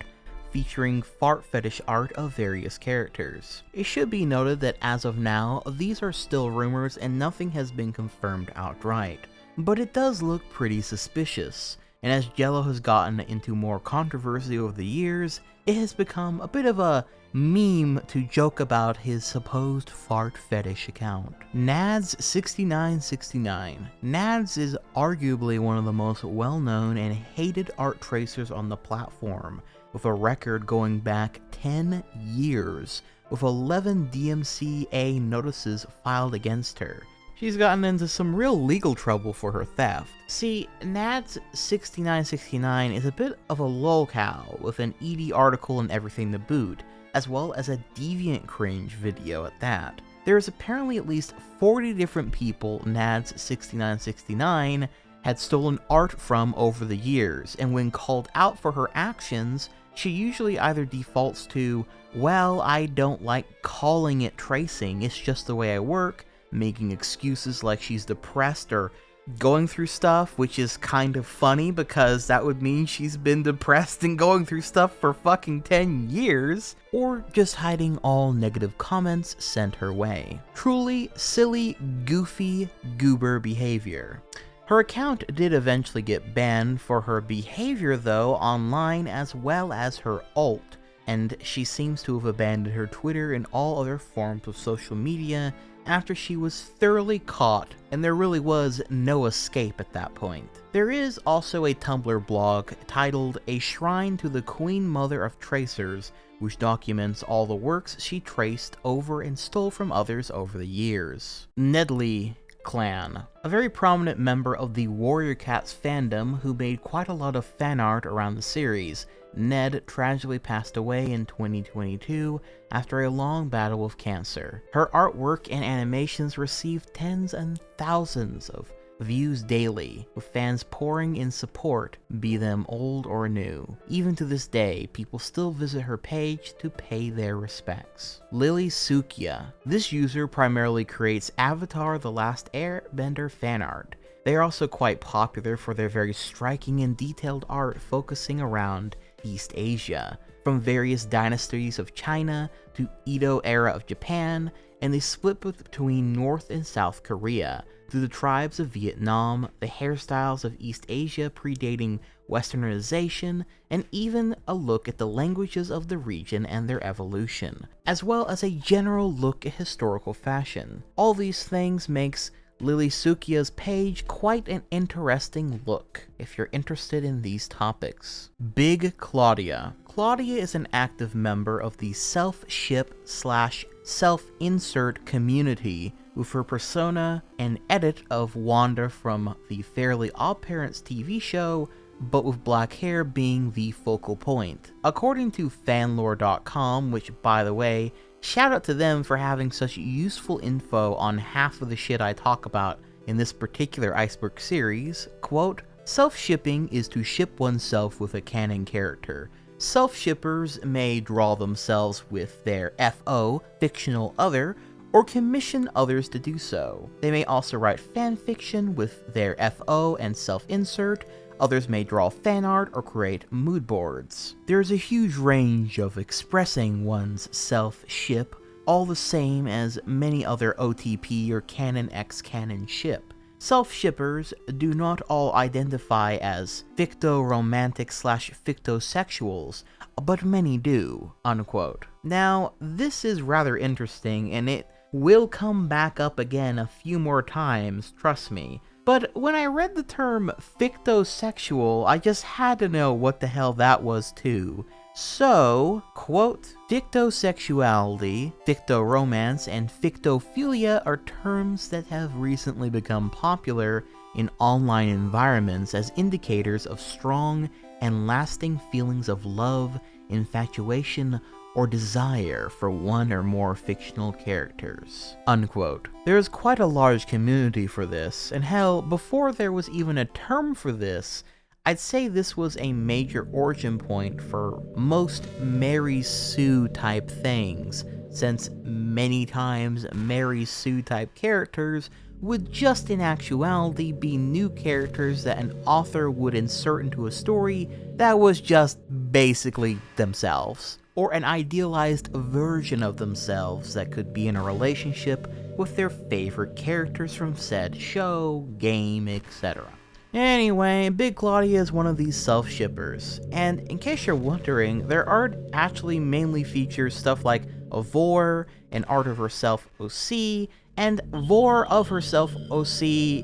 featuring fart fetish art of various characters. It should be noted that as of now, these are still rumors and nothing has been confirmed outright, but it does look pretty suspicious. And as Jello has gotten into more controversy over the years, it has become a bit of a meme to joke about his supposed fart fetish account. Nads6969. Nads is arguably one of the most well-known and hated art tracers on the platform, with a record going back 10 years, with 11 DMCA notices filed against her. She's gotten into some real legal trouble for her theft. See, Nads6969 is a bit of a lolcow with an ED article and everything to boot, as well as a deviant cringe video at that. There is apparently at least 40 different people Nads6969 had stolen art from over the years, and when called out for her actions, she usually either defaults to, well, I don't like calling it tracing, it's just the way I work, making excuses like she's depressed or going through stuff, which is kind of funny because that would mean she's been depressed and going through stuff for fucking 10 years, or just hiding all negative comments sent her way. Truly silly, goofy, goober behavior. Her account did eventually get banned for her behavior though online, as well as her alt, and she seems to have abandoned her Twitter and all other forms of social media after she was thoroughly caught, and there really was no escape at that point. There is also a Tumblr blog titled A Shrine to the Queen Mother of Tracers, which documents all the works she traced over and stole from others over the years. Nedley Clan, a very prominent member of the Warrior Cats fandom who made quite a lot of fan art around the series. Ned tragically passed away in 2022 after a long battle with cancer. Her artwork and animations received tens and thousands of views daily, with fans pouring in support, be them old or new. Even to this day, people still visit her page to pay their respects. Lily Sukia. This user primarily creates Avatar: The Last Airbender fan art. They are also quite popular for their very striking and detailed art focusing around East Asia, from various dynasties of China to Edo era of Japan, and they split between North and South Korea, through the tribes of Vietnam, the hairstyles of East Asia predating westernization, and even a look at the languages of the region and their evolution, as well as a general look at historical fashion. All these things makes Lily Sukia's page quite an interesting look, if you're interested in these topics. Big Claudia. Claudia is an active member of the self-ship / self-insert community, with her persona and edit of Wanda from the Fairly OddParents TV show but with black hair being the focal point. According to fanlore.com, which by the way, shout out to them for having such useful info on half of the shit I talk about in this particular Iceberg series, quote, self-shipping is to ship oneself with a canon character. Self-shippers may draw themselves with their FO, fictional other, or commission others to do so. They may also write fanfiction with their FO and self-insert. Others may draw fan art or create mood boards. There's a huge range of expressing one's self-ship, all the same as many other OTP or canon x canon ship. Self-shippers do not all identify as ficto-romantic/fictosexuals, but many do, unquote. Now, this is rather interesting, and it will come back up again a few more times, trust me. But when I read the term fictosexual, I just had to know what the hell that was too. So, quote, fictosexuality, fictoromance, and fictophilia are terms that have recently become popular in online environments as indicators of strong and lasting feelings of love, infatuation, or desire for one or more fictional characters, unquote. There is quite a large community for this, and hell, before there was even a term for this, I'd say this was a major origin point for most Mary Sue type things, since many times Mary Sue type characters would just in actuality be new characters that an author would insert into a story that was just basically themselves, or an idealized version of themselves that could be in a relationship with their favorite characters from said show, game, etc. Anyway, Big Claudia is one of these self-shippers, and in case you're wondering, their art actually mainly features stuff like a Vore, an art of herself OC, and Vore of herself OC,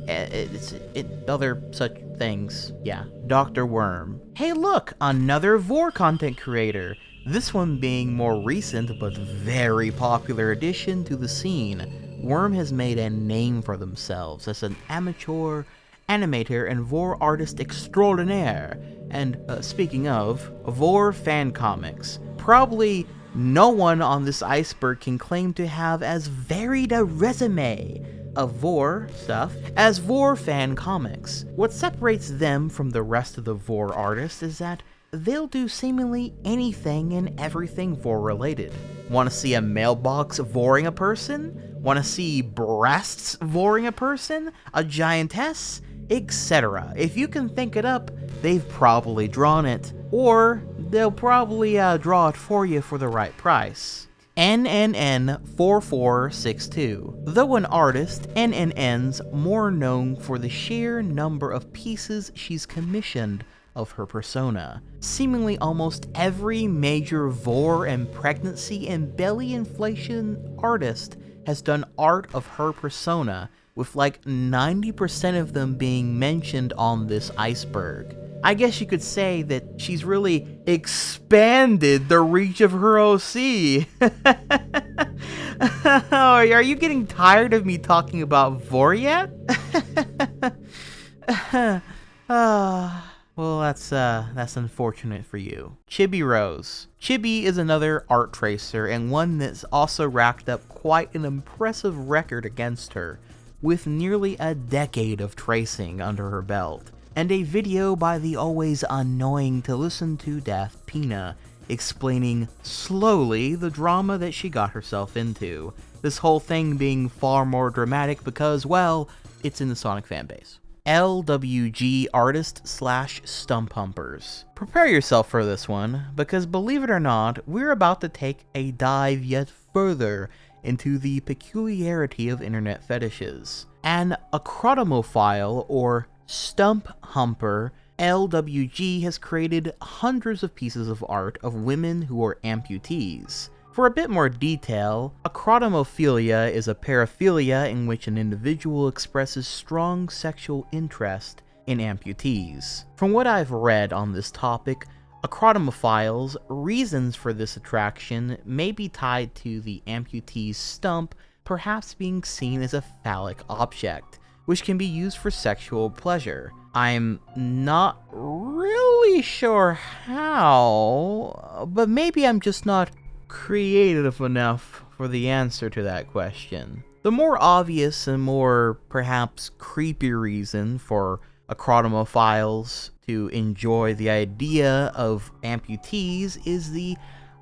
other such things, yeah. Dr. Worm. Hey look, another Vore content creator! This one being more recent but very popular addition to the scene. Worm has made a name for themselves as an amateur animator and Vore artist extraordinaire. And speaking of, Vore fan comics. Probably no one on this iceberg can claim to have as varied a resume of Vore stuff as Vore fan comics. What separates them from the rest of the Vore artists is that they'll do seemingly anything and everything Vore related. Want to see a mailbox voring a person? Want to see breasts voring a person? A giantess? Etc. If you can think it up, they've probably drawn it, or they'll probably draw it for you for the right price. NNN4462. Though an artist, NNN's more known for the sheer number of pieces she's commissioned of her persona. Seemingly almost every major Vore and pregnancy and belly inflation artist has done art of her persona, with like 90% of them being mentioned on this iceberg. I guess you could say that she's really expanded the reach of her OC. Are you getting tired of me talking about Vore yet? Well, that's unfortunate for you. Chibii Rose. Chibii is another art tracer, and one that's also racked up quite an impressive record against her, with nearly a decade of tracing under her belt, and a video by the always annoying to listen to Daft Pina explaining slowly the drama that she got herself into. This whole thing being far more dramatic because, well, it's in the Sonic fanbase. LWG Artist / Stump Humpers. Prepare yourself for this one, because believe it or not, we're about to take a dive yet further into the peculiarity of internet fetishes. An acrotomophile, or stump humper, LWG has created hundreds of pieces of art of women who are amputees. For a bit more detail, acrotomophilia is a paraphilia in which an individual expresses strong sexual interest in amputees. From what I've read on this topic, acrotomophiles' reasons for this attraction may be tied to the amputee's stump perhaps being seen as a phallic object, which can be used for sexual pleasure. I'm not really sure how, but maybe I'm just not creative enough for the answer to that question. The more obvious and more perhaps creepy reason for acrotomophiles to enjoy the idea of amputees is the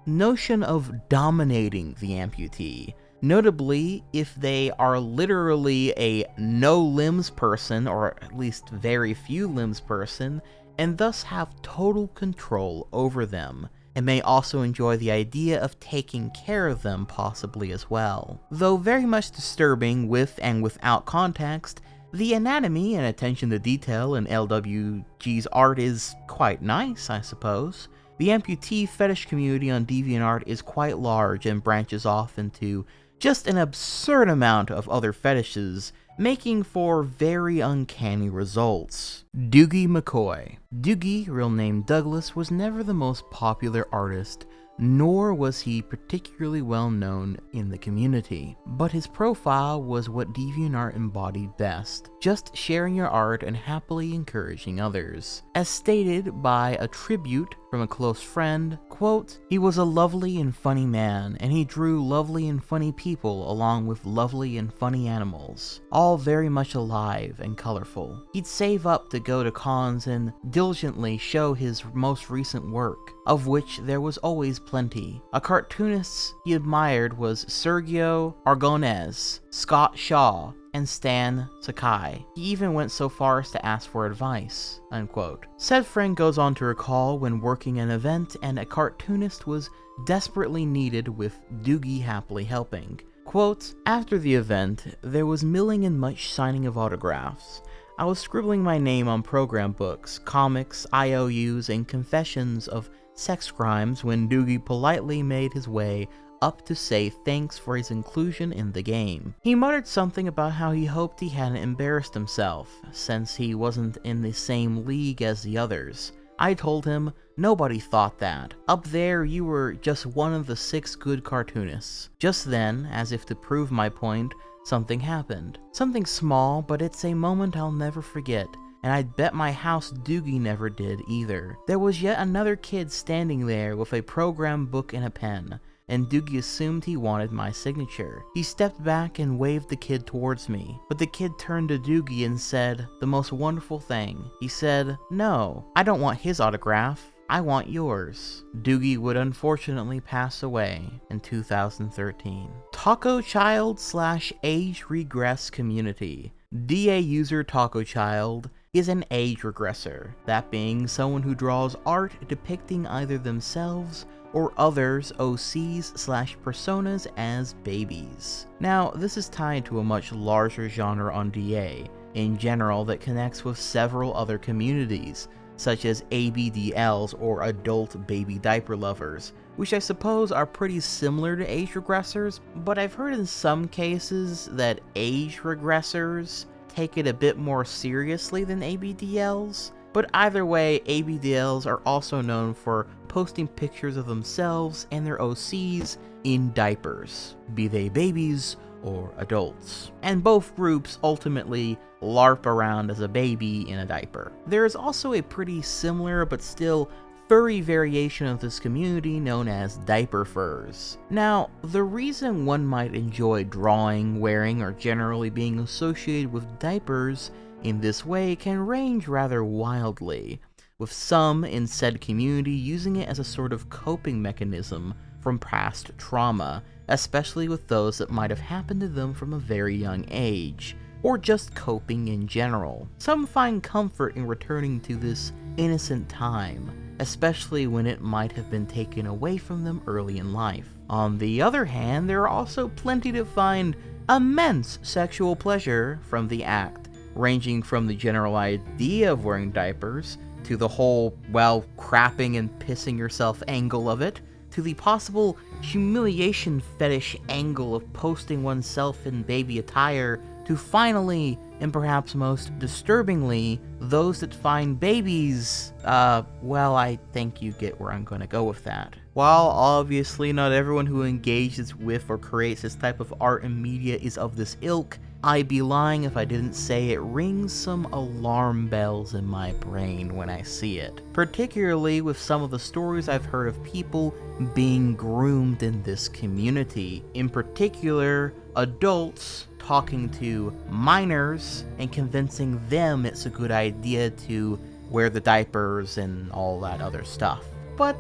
notion of dominating the amputee. Notably, if they are literally a no limbs person, or at least very few limbs person, and thus have total control over them, and may also enjoy the idea of taking care of them possibly as well. Though very much disturbing with and without context, the anatomy and attention to detail in LWG's art is quite nice, I suppose. The amputee fetish community on DeviantArt is quite large and branches off into just an absurd amount of other fetishes, making for very uncanny results. Doogie McCoy. Doogie, real name Douglas, was never the most popular artist, nor was he particularly well known in the community. But his profile was what DeviantArt embodied best, just sharing your art and happily encouraging others. As stated by a tribute from a close friend, quote, "He was a lovely and funny man, and he drew lovely and funny people along with lovely and funny animals, all very much alive and colorful. He'd save up to go to cons and diligently show his most recent work, of which there was always plenty. A cartoonist he admired was Sergio Aragonés, Scott Shaw, and Stan Sakai. He even went so far as to ask for advice," unquote. Said friend goes on to recall when working an event and a cartoonist was desperately needed, with Doogie happily helping. Quote, "After the event, there was milling and much signing of autographs. I was scribbling my name on program books, comics, IOUs, and confessions of sex crimes when Doogie politely made his way up to say thanks for his inclusion in the game. He muttered something about how he hoped he hadn't embarrassed himself, since he wasn't in the same league as the others. I told him, nobody thought that. Up there, you were just one of the 6 good cartoonists. Just then, as if to prove my point, something happened. Something small, but it's a moment I'll never forget. And I'd bet my house Doogie never did either. There was yet another kid standing there with a program book and a pen, and Doogie assumed he wanted my signature. He stepped back and waved the kid towards me, but the kid turned to Doogie and said the most wonderful thing. He said, 'No, I don't want his autograph. I want yours.' Doogie would unfortunately pass away in 2013. Taco Child / Age Regress Community. DA user Taco Child is an age regressor, that being someone who draws art depicting either themselves or others' OCs / personas as babies. Now, this is tied to a much larger genre on DA in general that connects with several other communities, such as ABDLs or adult baby diaper lovers, which I suppose are pretty similar to age regressors, but I've heard in some cases that age regressors take it a bit more seriously than ABDLs. But either way, ABDLs are also known for posting pictures of themselves and their OCs in diapers, be they babies or adults. And both groups ultimately LARP around as a baby in a diaper. There is also a pretty similar but still furry variation of this community known as Diaperfurs. Now, the reason one might enjoy drawing, wearing, or generally being associated with diapers in this way can range rather wildly, with some in said community using it as a sort of coping mechanism from past trauma, especially with those that might have happened to them from a very young age, or just coping in general. Some find comfort in returning to this innocent time, especially when it might have been taken away from them early in life. On the other hand, there are also plenty to find immense sexual pleasure from the act, ranging from the general idea of wearing diapers, to the whole, well, crapping and pissing yourself angle of it, to the possible humiliation fetish angle of posting oneself in baby attire, to finally, and perhaps most disturbingly, those that find babies, well, I think you get where I'm going to go with that. While obviously not everyone who engages with or creates this type of art and media is of this ilk, I'd be lying if I didn't say it rings some alarm bells in my brain when I see it, particularly with some of the stories I've heard of people being groomed in this community. In particular, adults talking to minors and convincing them it's a good idea to wear the diapers and all that other stuff. But,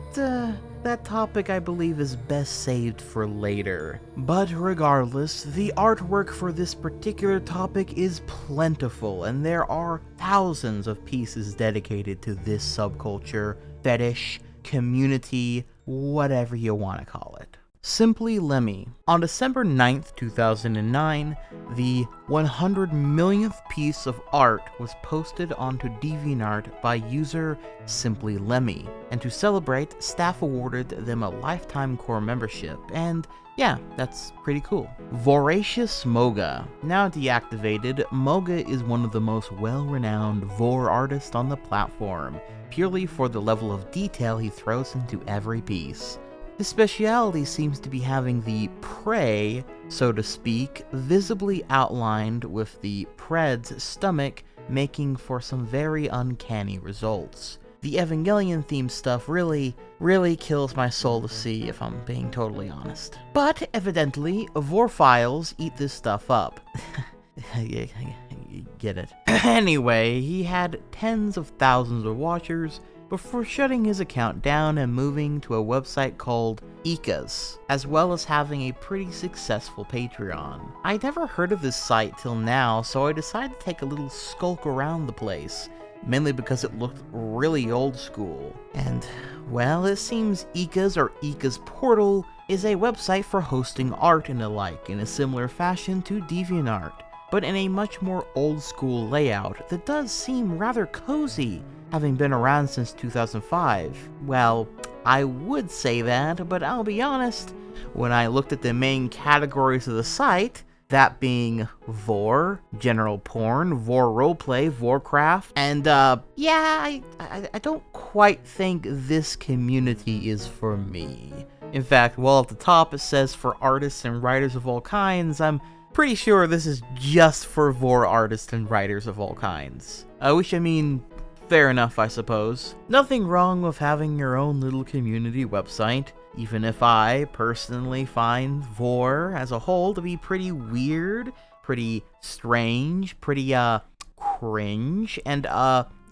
that topic I believe is best saved for later. But regardless, the artwork for this particular topic is plentiful, and there are thousands of pieces dedicated to this subculture, fetish, community, whatever you want to call it. Simply Lemmy. On December 9th, 2009, the 100 millionth piece of art was posted onto DeviantArt by user Simply Lemmy, and to celebrate, staff awarded them a lifetime core membership, and yeah, that's pretty cool. Voracious Moga. Now deactivated, Moga is one of the most well-renowned Vore artists on the platform, purely for the level of detail he throws into every piece. His speciality seems to be having the prey, so to speak, visibly outlined with the pred's stomach, making for some very uncanny results. The Evangelion-themed stuff really kills my soul to see, if I'm being totally honest. But, evidently, Vorephiles eat this stuff up. You get it. Anyway, he had tens of thousands of watchers before shutting his account down and moving to a website called Ika's, as well as having a pretty successful Patreon. I'd never heard of this site till now, so I decided to take a little skulk around the place, mainly because it looked really old school. And, well, it seems Ika's or Ika's Portal is a website for hosting art and the like in a similar fashion to DeviantArt, but in a much more old school layout that does seem rather cozy, having been around since 2005. Well, I would say that, but I'll be honest, when I looked at the main categories of the site, that being Vore, general porn, Vore roleplay, Vorecraft, and yeah, I don't quite think this community is for me. In fact, while at the top it says for artists and writers of all kinds, I'm pretty sure this is just for Vore artists and writers of all kinds. Which, I mean, fair enough, I suppose. Nothing wrong with having your own little community website, even if I personally find Vore as a whole to be pretty weird, pretty strange, pretty, cringe, and,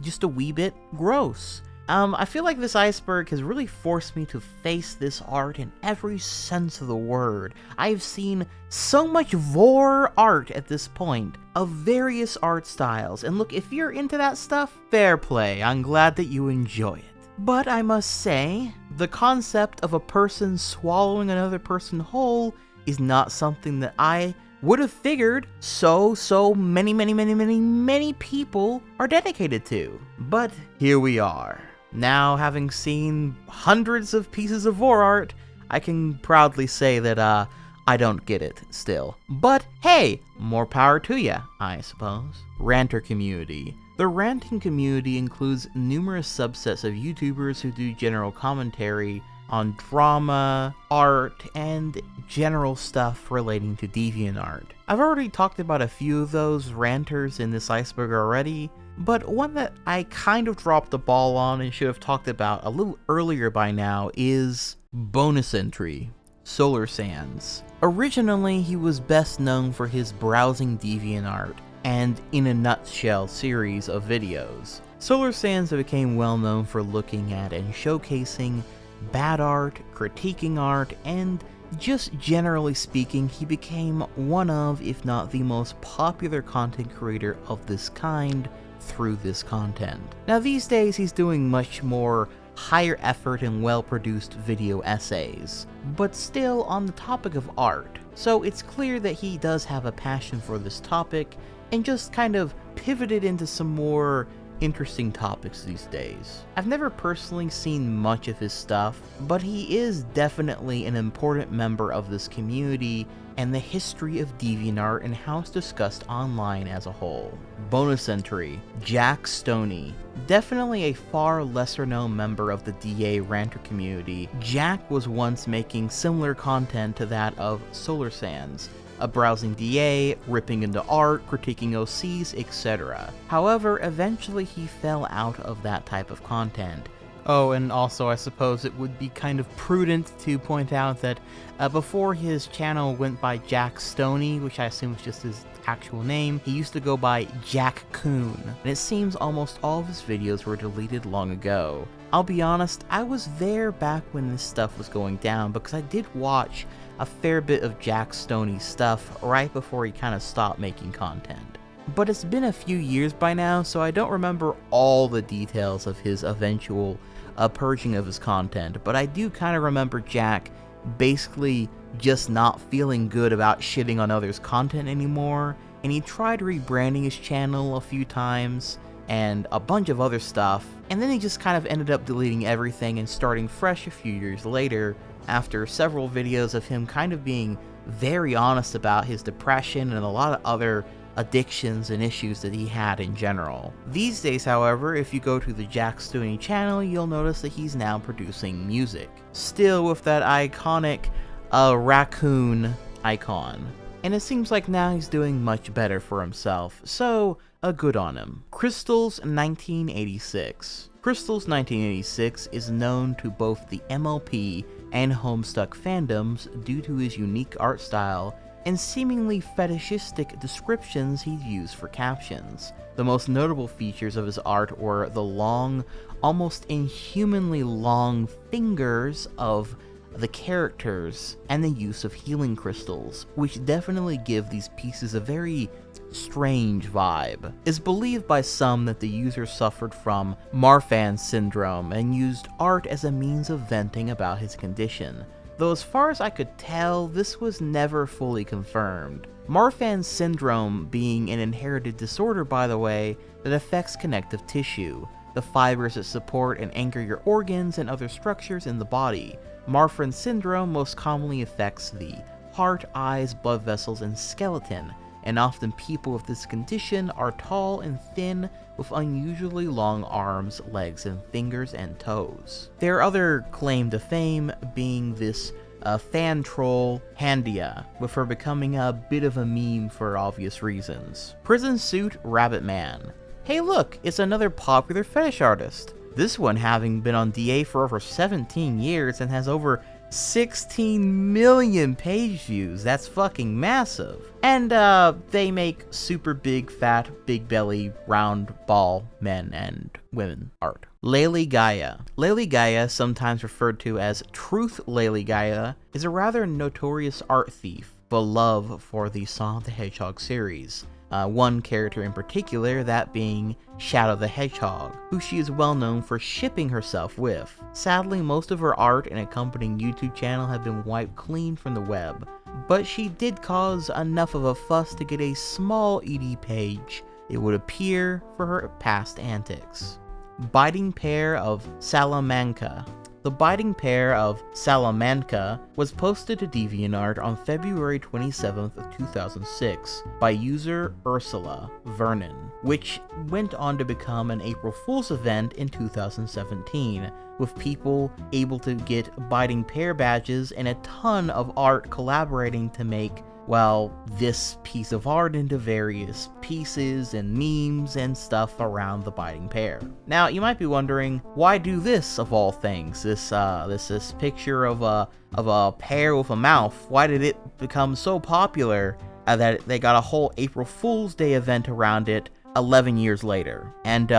just a wee bit gross. I feel like this iceberg has really forced me to face this art in every sense of the word. I've seen so much Vore art at this point, of various art styles, and look, if you're into that stuff, fair play, I'm glad that you enjoy it. But I must say, the concept of a person swallowing another person whole is not something that I would have figured so many people are dedicated to. But here we are. Now, having seen hundreds of pieces of Vore art, I can proudly say that, I don't get it still. But hey, more power to ya, I suppose. Ranter community. The ranting community includes numerous subsets of YouTubers who do general commentary on drama, art, and general stuff relating to DeviantArt. I've already talked about a few of those ranters in this iceberg already, but one that I kind of dropped the ball on and should have talked about a little earlier by now is bonus entry, Solar Sands. Originally, he was best known for his Browsing DeviantArt and In a Nutshell series of videos. Solar Sands became well known for looking at and showcasing bad art, critiquing art, and just generally speaking, he became one of, if not the most popular content creator of this kind through this content. Now these days he's doing much more higher effort and well-produced video essays, but still on the topic of art. So it's clear that he does have a passion for this topic and just kind of pivoted into some more interesting topics these days. I've never personally seen much of his stuff, but he is definitely an important member of this community and the history of DeviantArt and how it's discussed online as a whole. Bonus entry, Jack Stoney. Definitely a far lesser known member of the DA ranter community, Jack was once making similar content to that of Solar Sands, browsing DA, ripping into art, critiquing OCs, etc. However, eventually he fell out of that type of content. Oh, and also I suppose it would be kind of prudent to point out that before his channel went by Jack Stoney, which I assume is just his actual name, he used to go by jackoon, and it seems almost all of his videos were deleted long ago. I'll be honest, I was there back when this stuff was going down because I did watch a fair bit of Jack Stoney's stuff right before he kind of stopped making content. But it's been a few years by now, so I don't remember all the details of his eventual purging of his content, but I do kind of remember Jack basically just not feeling good about shitting on others' content anymore, and he tried rebranding his channel a few times and a bunch of other stuff, and then he just kind of ended up deleting everything and starting fresh a few years later after several videos of him kind of being very honest about his depression and a lot of other addictions and issues that he had in general. These days, however, if you go to the Jack Stoney channel, you'll notice that he's now producing music. Still with that iconic raccoon icon. And it seems like now he's doing much better for himself, so good on him. Crystal's 1986. Crystal's 1986 is known to both the MLP and Homestuck fandoms due to his unique art style and seemingly fetishistic descriptions he'd use for captions. The most notable features of his art were the long, almost inhumanly long fingers of the characters and the use of healing crystals, which definitely give these pieces a very strange vibe. It's believed by some that the user suffered from Marfan syndrome and used art as a means of venting about his condition, though as far as I could tell, this was never fully confirmed. Marfan syndrome being an inherited disorder, by the way, that affects connective tissue, the fibers that support and anchor your organs and other structures in the body. Marfan syndrome most commonly affects the heart, eyes, blood vessels, and skeleton, and often people with this condition are tall and thin with unusually long arms, legs, and fingers and toes. Their other claim to fame being this fan troll Handia, with her becoming a bit of a meme for obvious reasons. Prison Suit Rabbit Man. Hey look, it's another popular fetish artist. This one having been on DA for over 17 years and has over 16 million page views. That's fucking massive. And they make super big, fat, big belly, round ball men and women art. Layleigh Gaia. Layleigh Gaia, sometimes referred to as Truth Layleigh Gaia, is a rather notorious art thief, beloved for the Sonic the Hedgehog series. One character in particular, that being Shadow the Hedgehog, who she is well known for shipping herself with. Sadly, most of her art and accompanying YouTube channel have been wiped clean from the web, but she did cause enough of a fuss to get a small ED page, it would appear, for her past antics. Biting Pair of Salamanca. The Biting Pair of Salamanca was posted to DeviantArt on February 27th of 2006 by user Ursula Vernon, which went on to become an April Fool's event in 2017, with people able to get Biting Pair badges and a ton of art collaborating to make, well, this piece of art into various pieces and memes and stuff around the Biting Pair. Now, you might be wondering, why do this of all things? This picture of a pear with a mouth. Why did it become so popular that they got a whole April Fool's Day event around it 11 years later? And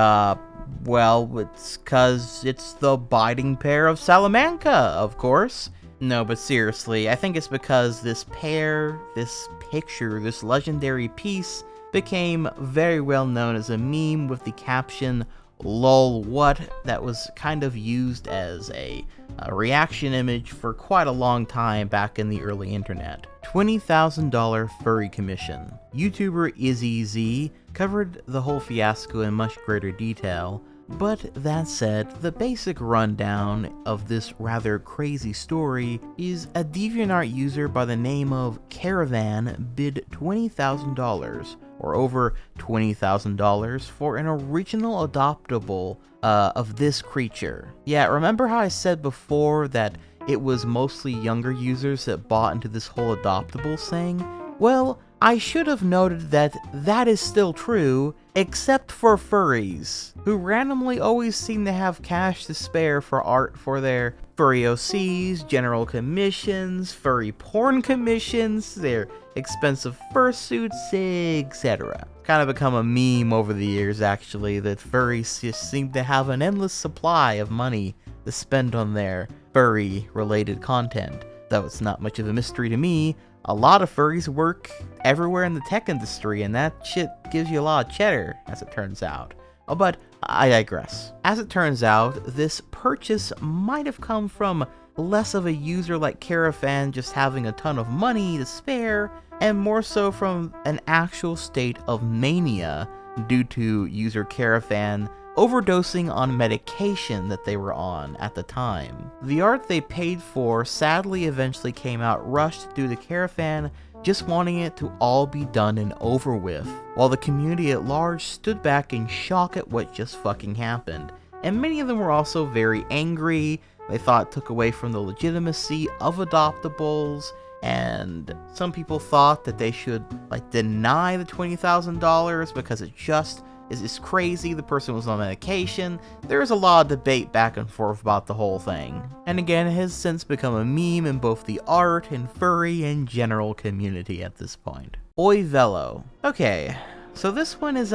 well, it's 'cause it's the Biting Pair of Salamanca, of course. No, but seriously, I think it's because this pair, this picture, this legendary piece became very well known as a meme with the caption, "lol what," that was kind of used as a reaction image for quite a long time back in the early internet. $20,000 furry commission. YouTuber IzzyZ covered the whole fiasco in much greater detail, but that said, the basic rundown of this rather crazy story is a DeviantArt user by the name of Caravan bid $20,000, or over $20,000, for an original adoptable of this creature. Yeah, remember how I said before that it was mostly younger users that bought into this whole adoptables thing? Well, I should have noted that that is still true, except for furries, who randomly always seem to have cash to spare for art for their furry OCs, general commissions, furry porn commissions, their expensive fursuits, etc. Kind of become a meme over the years, actually, that furries just seem to have an endless supply of money to spend on their furry-related content. Though it's not much of a mystery to me, a lot of furries work everywhere in the tech industry, and that shit gives you a lot of cheddar, as it turns out. Oh, but I digress. As it turns out, this purchase might have come from less of a user like Caravan just having a ton of money to spare, and more so from an actual state of mania due to user Caravan overdosing on medication that they were on at the time. The art they paid for sadly eventually came out rushed due to Caravan just wanting it to all be done and over with, while the community at large stood back in shock at what just fucking happened. And many of them were also very angry. They thought it took away from the legitimacy of adoptables, and some people thought that they should deny the $20,000 because it just is crazy, the person was on medication. There was a lot of debate back and forth about the whole thing. And again, it has since become a meme in both the art and furry and general community at this point. Oi Velo. Okay, so this one is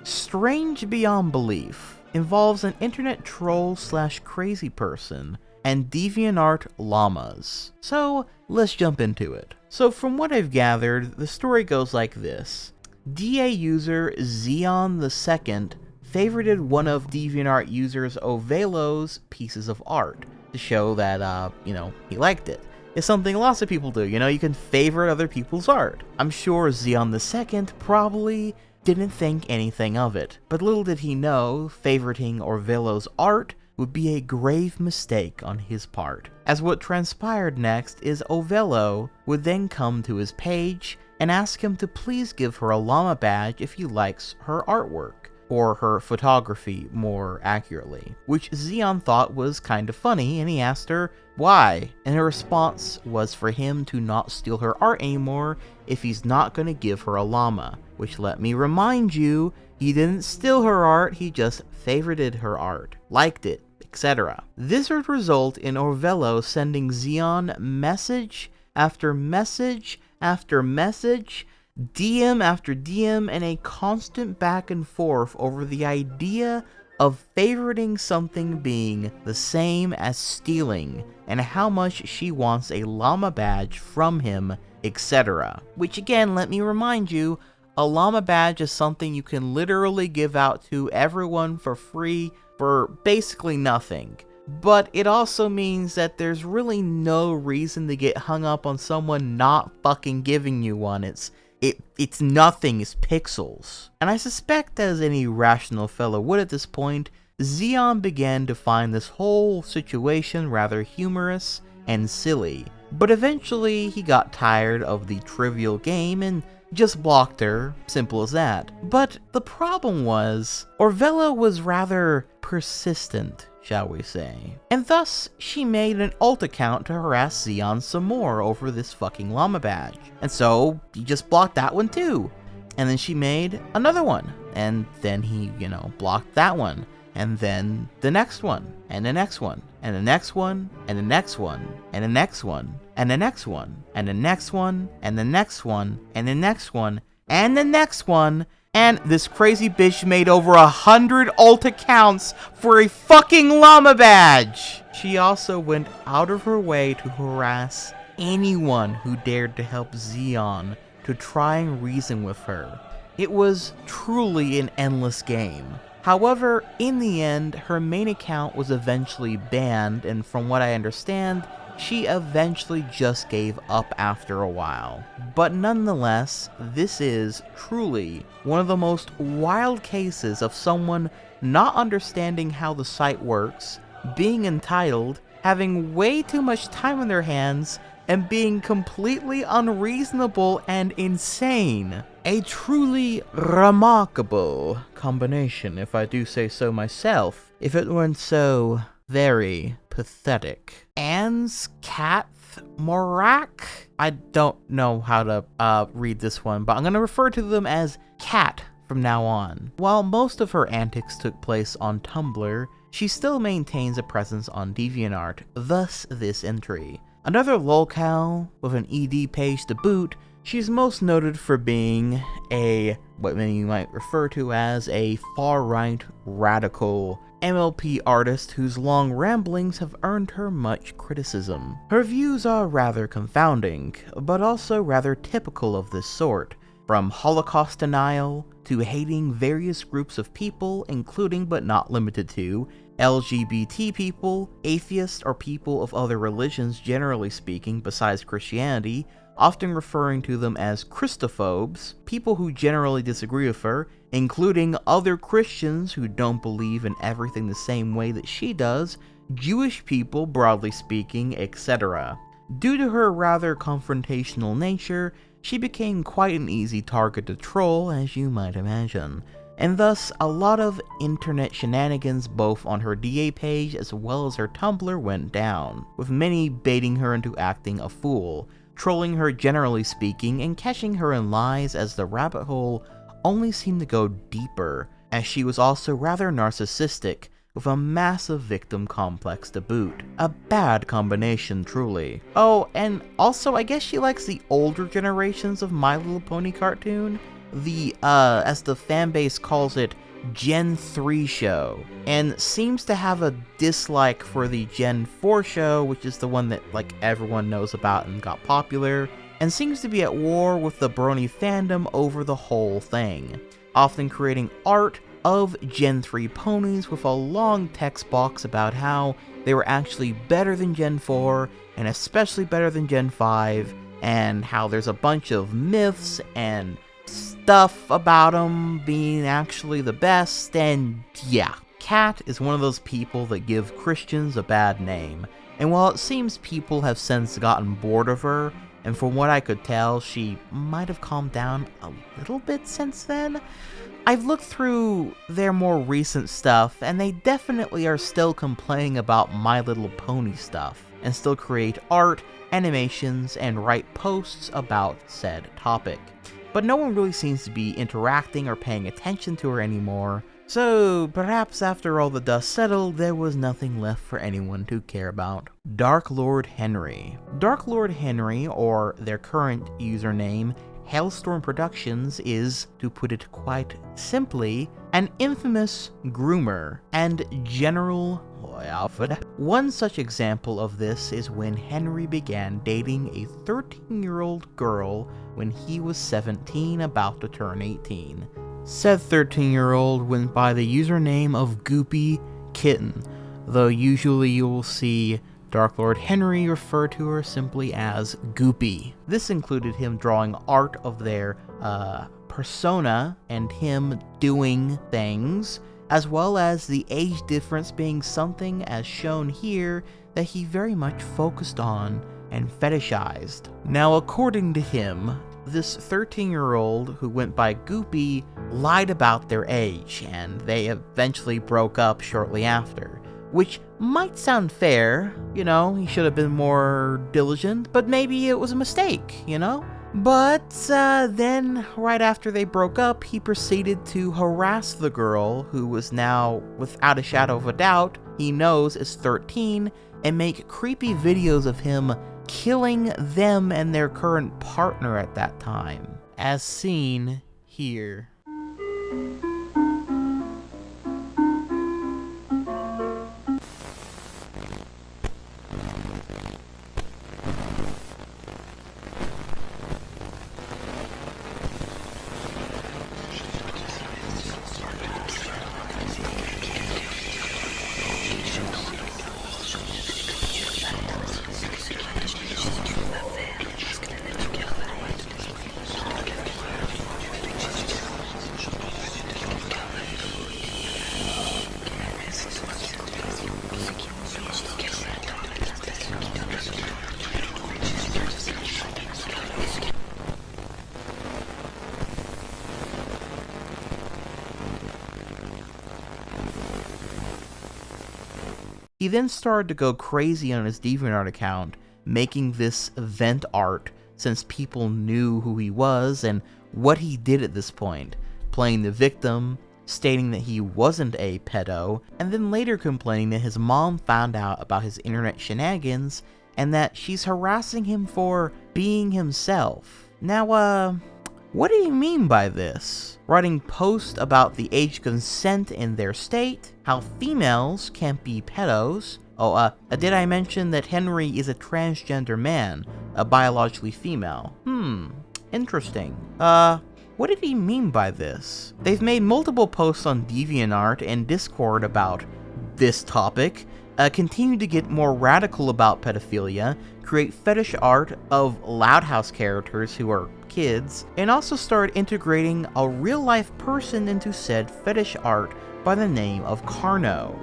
strange beyond belief. Involves an internet troll / crazy person and DeviantArt llamas. So let's jump into it. So from what I've gathered, the story goes like this. DA user Xeon II favorited one of DeviantArt users Ovelo's pieces of art to show that, he liked it. It's something lots of people do, you can favorite other people's art. I'm sure Xeon II probably didn't think anything of it, but little did he know favoriting Ovelo's art would be a grave mistake on his part, as what transpired next is Ovelo would then come to his page and ask him to please give her a llama badge if he likes her artwork, or her photography more accurately, which Xeon thought was kind of funny, and he asked her why, and her response was for him to not steal her art anymore if he's not going to give her a llama, which, let me remind you, he didn't steal her art, he just favorited her art, liked it, etc. This would result in Ovelo sending Xeon message after message after message, DM after DM, and a constant back and forth over the idea of favoriting something being the same as stealing, and how much she wants a llama badge from him, etc. Which again, let me remind you, a llama badge is something you can literally give out to everyone for free for basically nothing. But it also means that there's really no reason to get hung up on someone not fucking giving you one. It's nothing, it's pixels. And I suspect, as any rational fellow would at this point, Xeon began to find this whole situation rather humorous and silly. But eventually he got tired of the trivial game and just blocked her, simple as that. But the problem was, Ovelo was rather persistent, shall we say. And thus, she made an alt account to harass Xeon some more over this fucking llama badge. And so, he just blocked that one too. And then she made another one. And then he, blocked that one. And then the next one. And the next one. And the next one. And the next one. And the next one. And the next one. And the next one. And the next one. And the next one. And the next one. And this crazy bitch made over 100 alt accounts for a fucking llama badge! She also went out of her way to harass anyone who dared to help Xeon to try and reason with her. It was truly an endless game. However, in the end, her main account was eventually banned, and from what I understand, she eventually just gave up after a while. But nonetheless, this is truly one of the most wild cases of someone not understanding how the site works, being entitled, having way too much time on their hands, and being completely unreasonable and insane. A truly remarkable combination, if I do say so myself, if it weren't so very pathetic. Anne's cat Morak. I don't know how to read this one, but I'm going to refer to them as Cat from now on. While most of her antics took place on Tumblr, she still maintains a presence on DeviantArt, thus this entry. Another lolcow with an ED page to boot, she's most noted for being what many might refer to as a far-right radical MLP artist whose long ramblings have earned her much criticism. Her views are rather confounding, but also rather typical of this sort, from Holocaust denial to hating various groups of people, including but not limited to LGBT people, atheists, or people of other religions generally speaking besides Christianity, often referring to them as Christophobes, people who generally disagree with her, including other Christians who don't believe in everything the same way that she does, Jewish people broadly speaking, etc. Due to her rather confrontational nature, she became quite an easy target to troll, as you might imagine, and thus a lot of internet shenanigans both on her DA page as well as her Tumblr went down, with many baiting her into acting a fool, trolling her generally speaking, and catching her in lies as the rabbit hole only seemed to go deeper, as she was also rather narcissistic, with a massive victim complex to boot. A bad combination, truly. Oh, and also I guess she likes the older generations of My Little Pony cartoon, the, as the fanbase calls it, Gen 3 show, and seems to have a dislike for the Gen 4 show, which is the one that like everyone knows about and got popular, and seems to be at war with the brony fandom over the whole thing, often creating art of Gen 3 ponies with a long text box about how they were actually better than Gen 4, and especially better than Gen 5, and how there's a bunch of myths and stuff about them being actually the best, and yeah. Kat is one of those people that give Christians a bad name, and while it seems people have since gotten bored of her, and from what I could tell, she might have calmed down a little bit since then, I've looked through their more recent stuff, and they definitely are still complaining about My Little Pony stuff, and still create art, animations, and write posts about said topic. But no one really seems to be interacting or paying attention to her anymore, so perhaps after all the dust settled, there was nothing left for anyone to care about. Dark Lord Henry. Dark Lord Henry, or their current username, Hailstorm Productions, is, to put it quite simply, an infamous groomer and general alpha. One such example of this is when Henry began dating a 13-year-old girl when he was 17, about to turn 18. Said 13-year-old went by the username of Goopy Kitten, though usually you will see Dark Lord Henry refer to her simply as Goopy. This included him drawing art of their persona and him doing things, as well as the age difference being something, as shown here, that he very much focused on and fetishized. Now, according to him, this 13-year-old who went by Goopy lied about their age, and they eventually broke up shortly after. Which might sound fair, you know, he should have been more diligent, but maybe it was a mistake, you know? But then, right after they broke up, he proceeded to harass the girl, who was now, without a shadow of a doubt, he knows is 13, and make creepy videos of him killing them and their current partner at that time, as seen here. He then started to go crazy on his DeviantArt account, making this event art since people knew who he was and what he did at this point, playing the victim, stating that he wasn't a pedo, and then later complaining that his mom found out about his internet shenanigans and that she's harassing him for being himself. Now, what do you mean by this? Writing posts about the age consent in their state, how females can't be pedos. Did I mention that Henry is a transgender man, a biologically female? Interesting. What did he mean by this? They've made multiple posts on DeviantArt and Discord about this topic, continue to get more radical about pedophilia, create fetish art of Loud House characters who are kids, and also start integrating a real-life person into said fetish art by the name of Carno.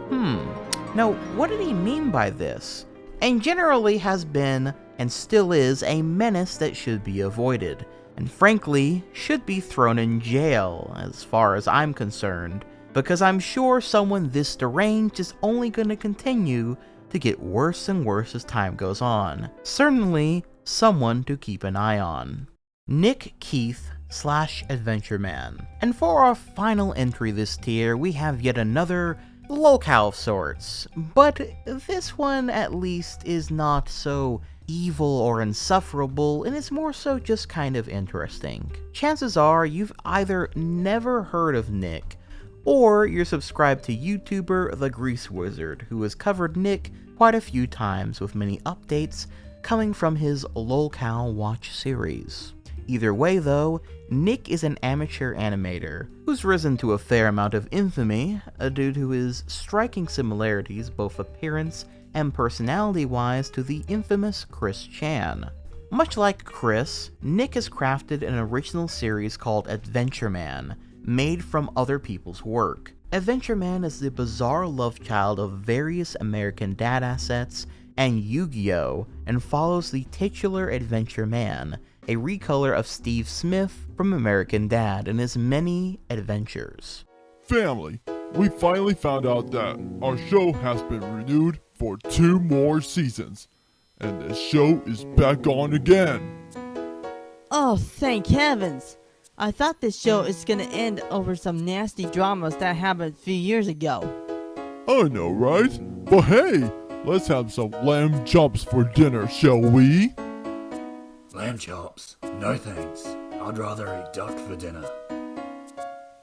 Now, what did he mean by this? And generally has been, and still is, a menace that should be avoided, and frankly, should be thrown in jail, as far as I'm concerned, because I'm sure someone this deranged is only going to continue to get worse and worse as time goes on. Certainly, someone to keep an eye on. Nick Keith / Adventure Man. And for our final entry this tier, we have yet another locale of sorts, but this one at least is not so evil or insufferable, and it's more so just kind of interesting. Chances are you've either never heard of Nick, or you're subscribed to YouTuber The Grease Wizard, who has covered Nick quite a few times with many updates coming from his Lolcow Watch series. Either way though, Nick is an amateur animator who's risen to a fair amount of infamy due to his striking similarities both appearance and personality-wise to the infamous Chris Chan. Much like Chris, Nick has crafted an original series called Adventure Man, made from other people's work. Adventure Man is the bizarre love child of various American Dad assets and Yu-Gi-Oh! And follows the titular Adventure Man, a recolor of Steve Smith from American Dad and his many adventures. Family, we finally found out that our show has been renewed for 2 more seasons, and the show is back on again. Oh, thank heavens! I thought this show is gonna end over some nasty dramas that happened a few years ago. I know, right? But hey, let's have some lamb chops for dinner, shall we? Lamb chops? No thanks. I'd rather eat duck for dinner.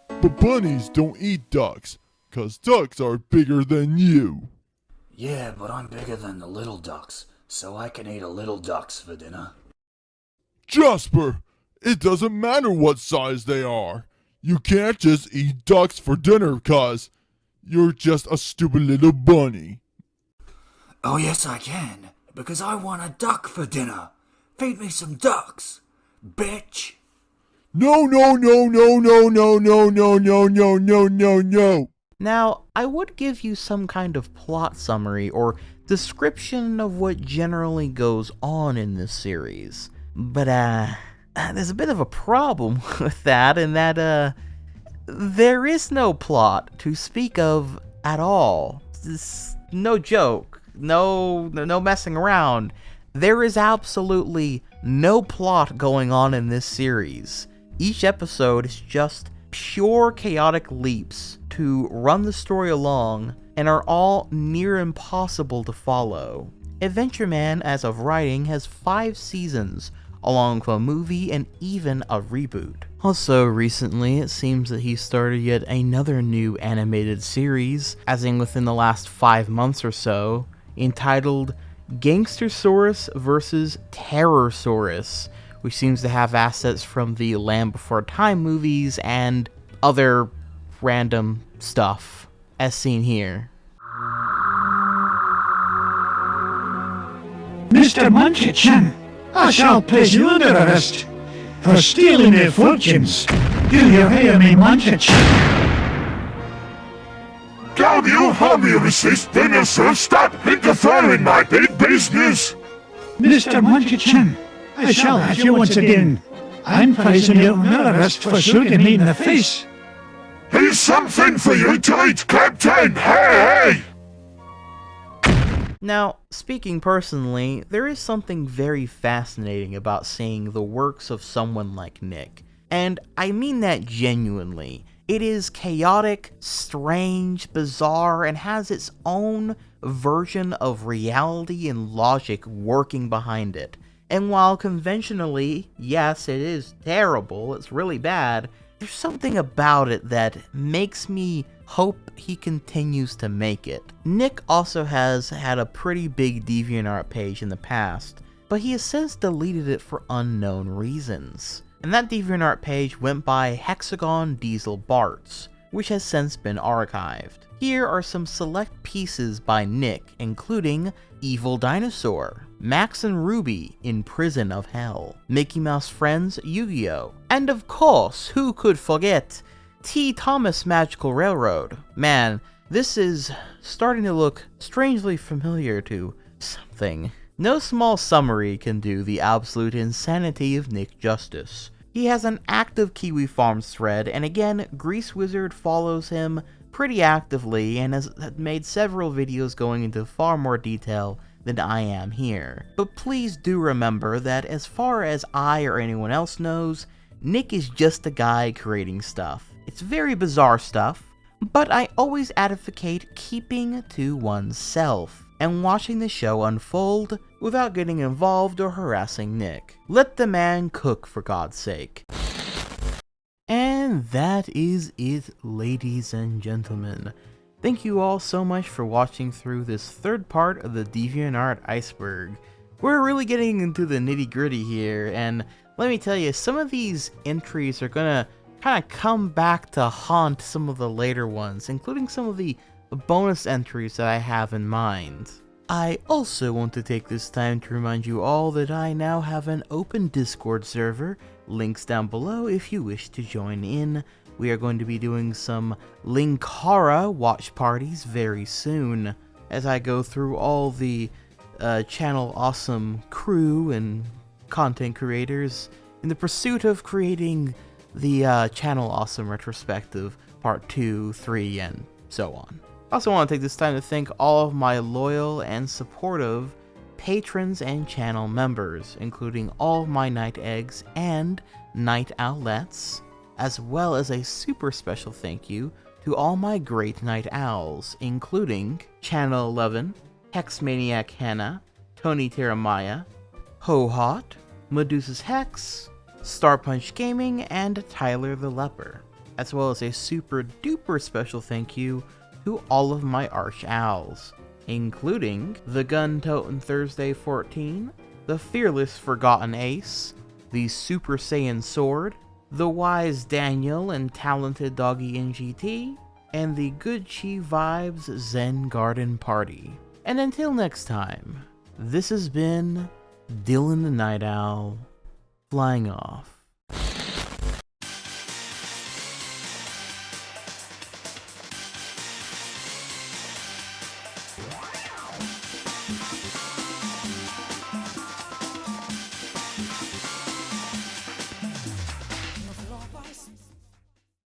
But bunnies don't eat ducks, 'cause ducks are bigger than you. Yeah, but I'm bigger than the little ducks, so I can eat a little ducks for dinner. Jasper, it doesn't matter what size they are. You can't just eat ducks for dinner, 'cause you're just a stupid little bunny. Oh yes I can, because I want a duck for dinner. Feed me some ducks, bitch. No. Now, I would give you some kind of plot summary or description of what generally goes on in this series, but there's a bit of a problem with that, in that there is no plot to speak of at all. It's no joke, no messing around. There is absolutely no plot going on in this series. Each episode is just pure chaotic leaps to run the story along and are all near impossible to follow. Adventure Man, as of writing, has 5 seasons, along with a movie and even a reboot. Also, recently, it seems that he started yet another new animated series, as in within the last 5 months or so, entitled Gangstersaurus vs. Terrorsaurus, which seems to have assets from the Land Before Time movies and other random stuff, as seen here. Mr. Munchkin, I shall place you under arrest for stealing their fortunes. Do you hear me, Munchkin? Damn you, homoeocyst dinosaur, stop interfering my big business! Mr. Munchkin, I shall have you once again. I'm placing you under arrest for shooting me in the face. Here's something for you to eat, Captain! Hey! Now, speaking personally, there is something very fascinating about seeing the works of someone like Nick. And I mean that genuinely. It is chaotic, strange, bizarre, and has its own version of reality and logic working behind it. And while conventionally, yes, it is terrible, it's really bad, there's something about it that makes me hope he continues to make it. Nick also has had a pretty big DeviantArt page in the past, but he has since deleted it for unknown reasons. And that DeviantArt page went by Hexagon Diesel Barts, which has since been archived. Here are some select pieces by Nick, including Evil Dinosaur, Max and Ruby in Prison of Hell, Mickey Mouse Friends Yu-Gi-Oh!, and of course, who could forget T. Thomas Magical Railroad. Man, this is starting to look strangely familiar to something. No small summary can do the absolute insanity of Nick justice. He has an active Kiwi Farms thread, and again, Grease Wizard follows him pretty actively and has made several videos going into far more detail than I am here. But please do remember that as far as I or anyone else knows, Nick is just a guy creating stuff. It's very bizarre stuff, but I always advocate keeping to oneself and watching the show unfold without getting involved or harassing Nick. Let the man cook, for God's sake. And that is it, ladies and gentlemen. Thank you all so much for watching through this third part of the DeviantArt Iceberg. We're really getting into the nitty-gritty here, and let me tell you, some of these entries are gonna kind of come back to haunt some of the later ones, including some of the bonus entries that I have in mind. I also want to take this time to remind you all that I now have an open Discord server, links down below if you wish to join in. We are going to be doing some Linkara watch parties very soon, as I go through all the Channel Awesome crew and content creators in the pursuit of creating the Channel Awesome retrospective part 2, 3, and so on. I also want to take this time to thank all of my loyal and supportive patrons and channel members, including all of my night eggs and night owlets, as well as a super special thank you to all my great night owls, including Channel 11, Hexmaniac Hannah, Tony Terramaya, Ho-Hot, Medusa's Hex, Star Punch Gaming, and Tyler the Leper, as well as a super duper special thank you to all of my arch owls, including the Gun-Totin' Thursday 14, the Fearless Forgotten Ace, the Super Saiyan Sword, the Wise Daniel and Talented Doggy NGT, and the Good Chi Vibes Zen Garden Party. And until next time, this has been Dylan the Night Owl, flying off.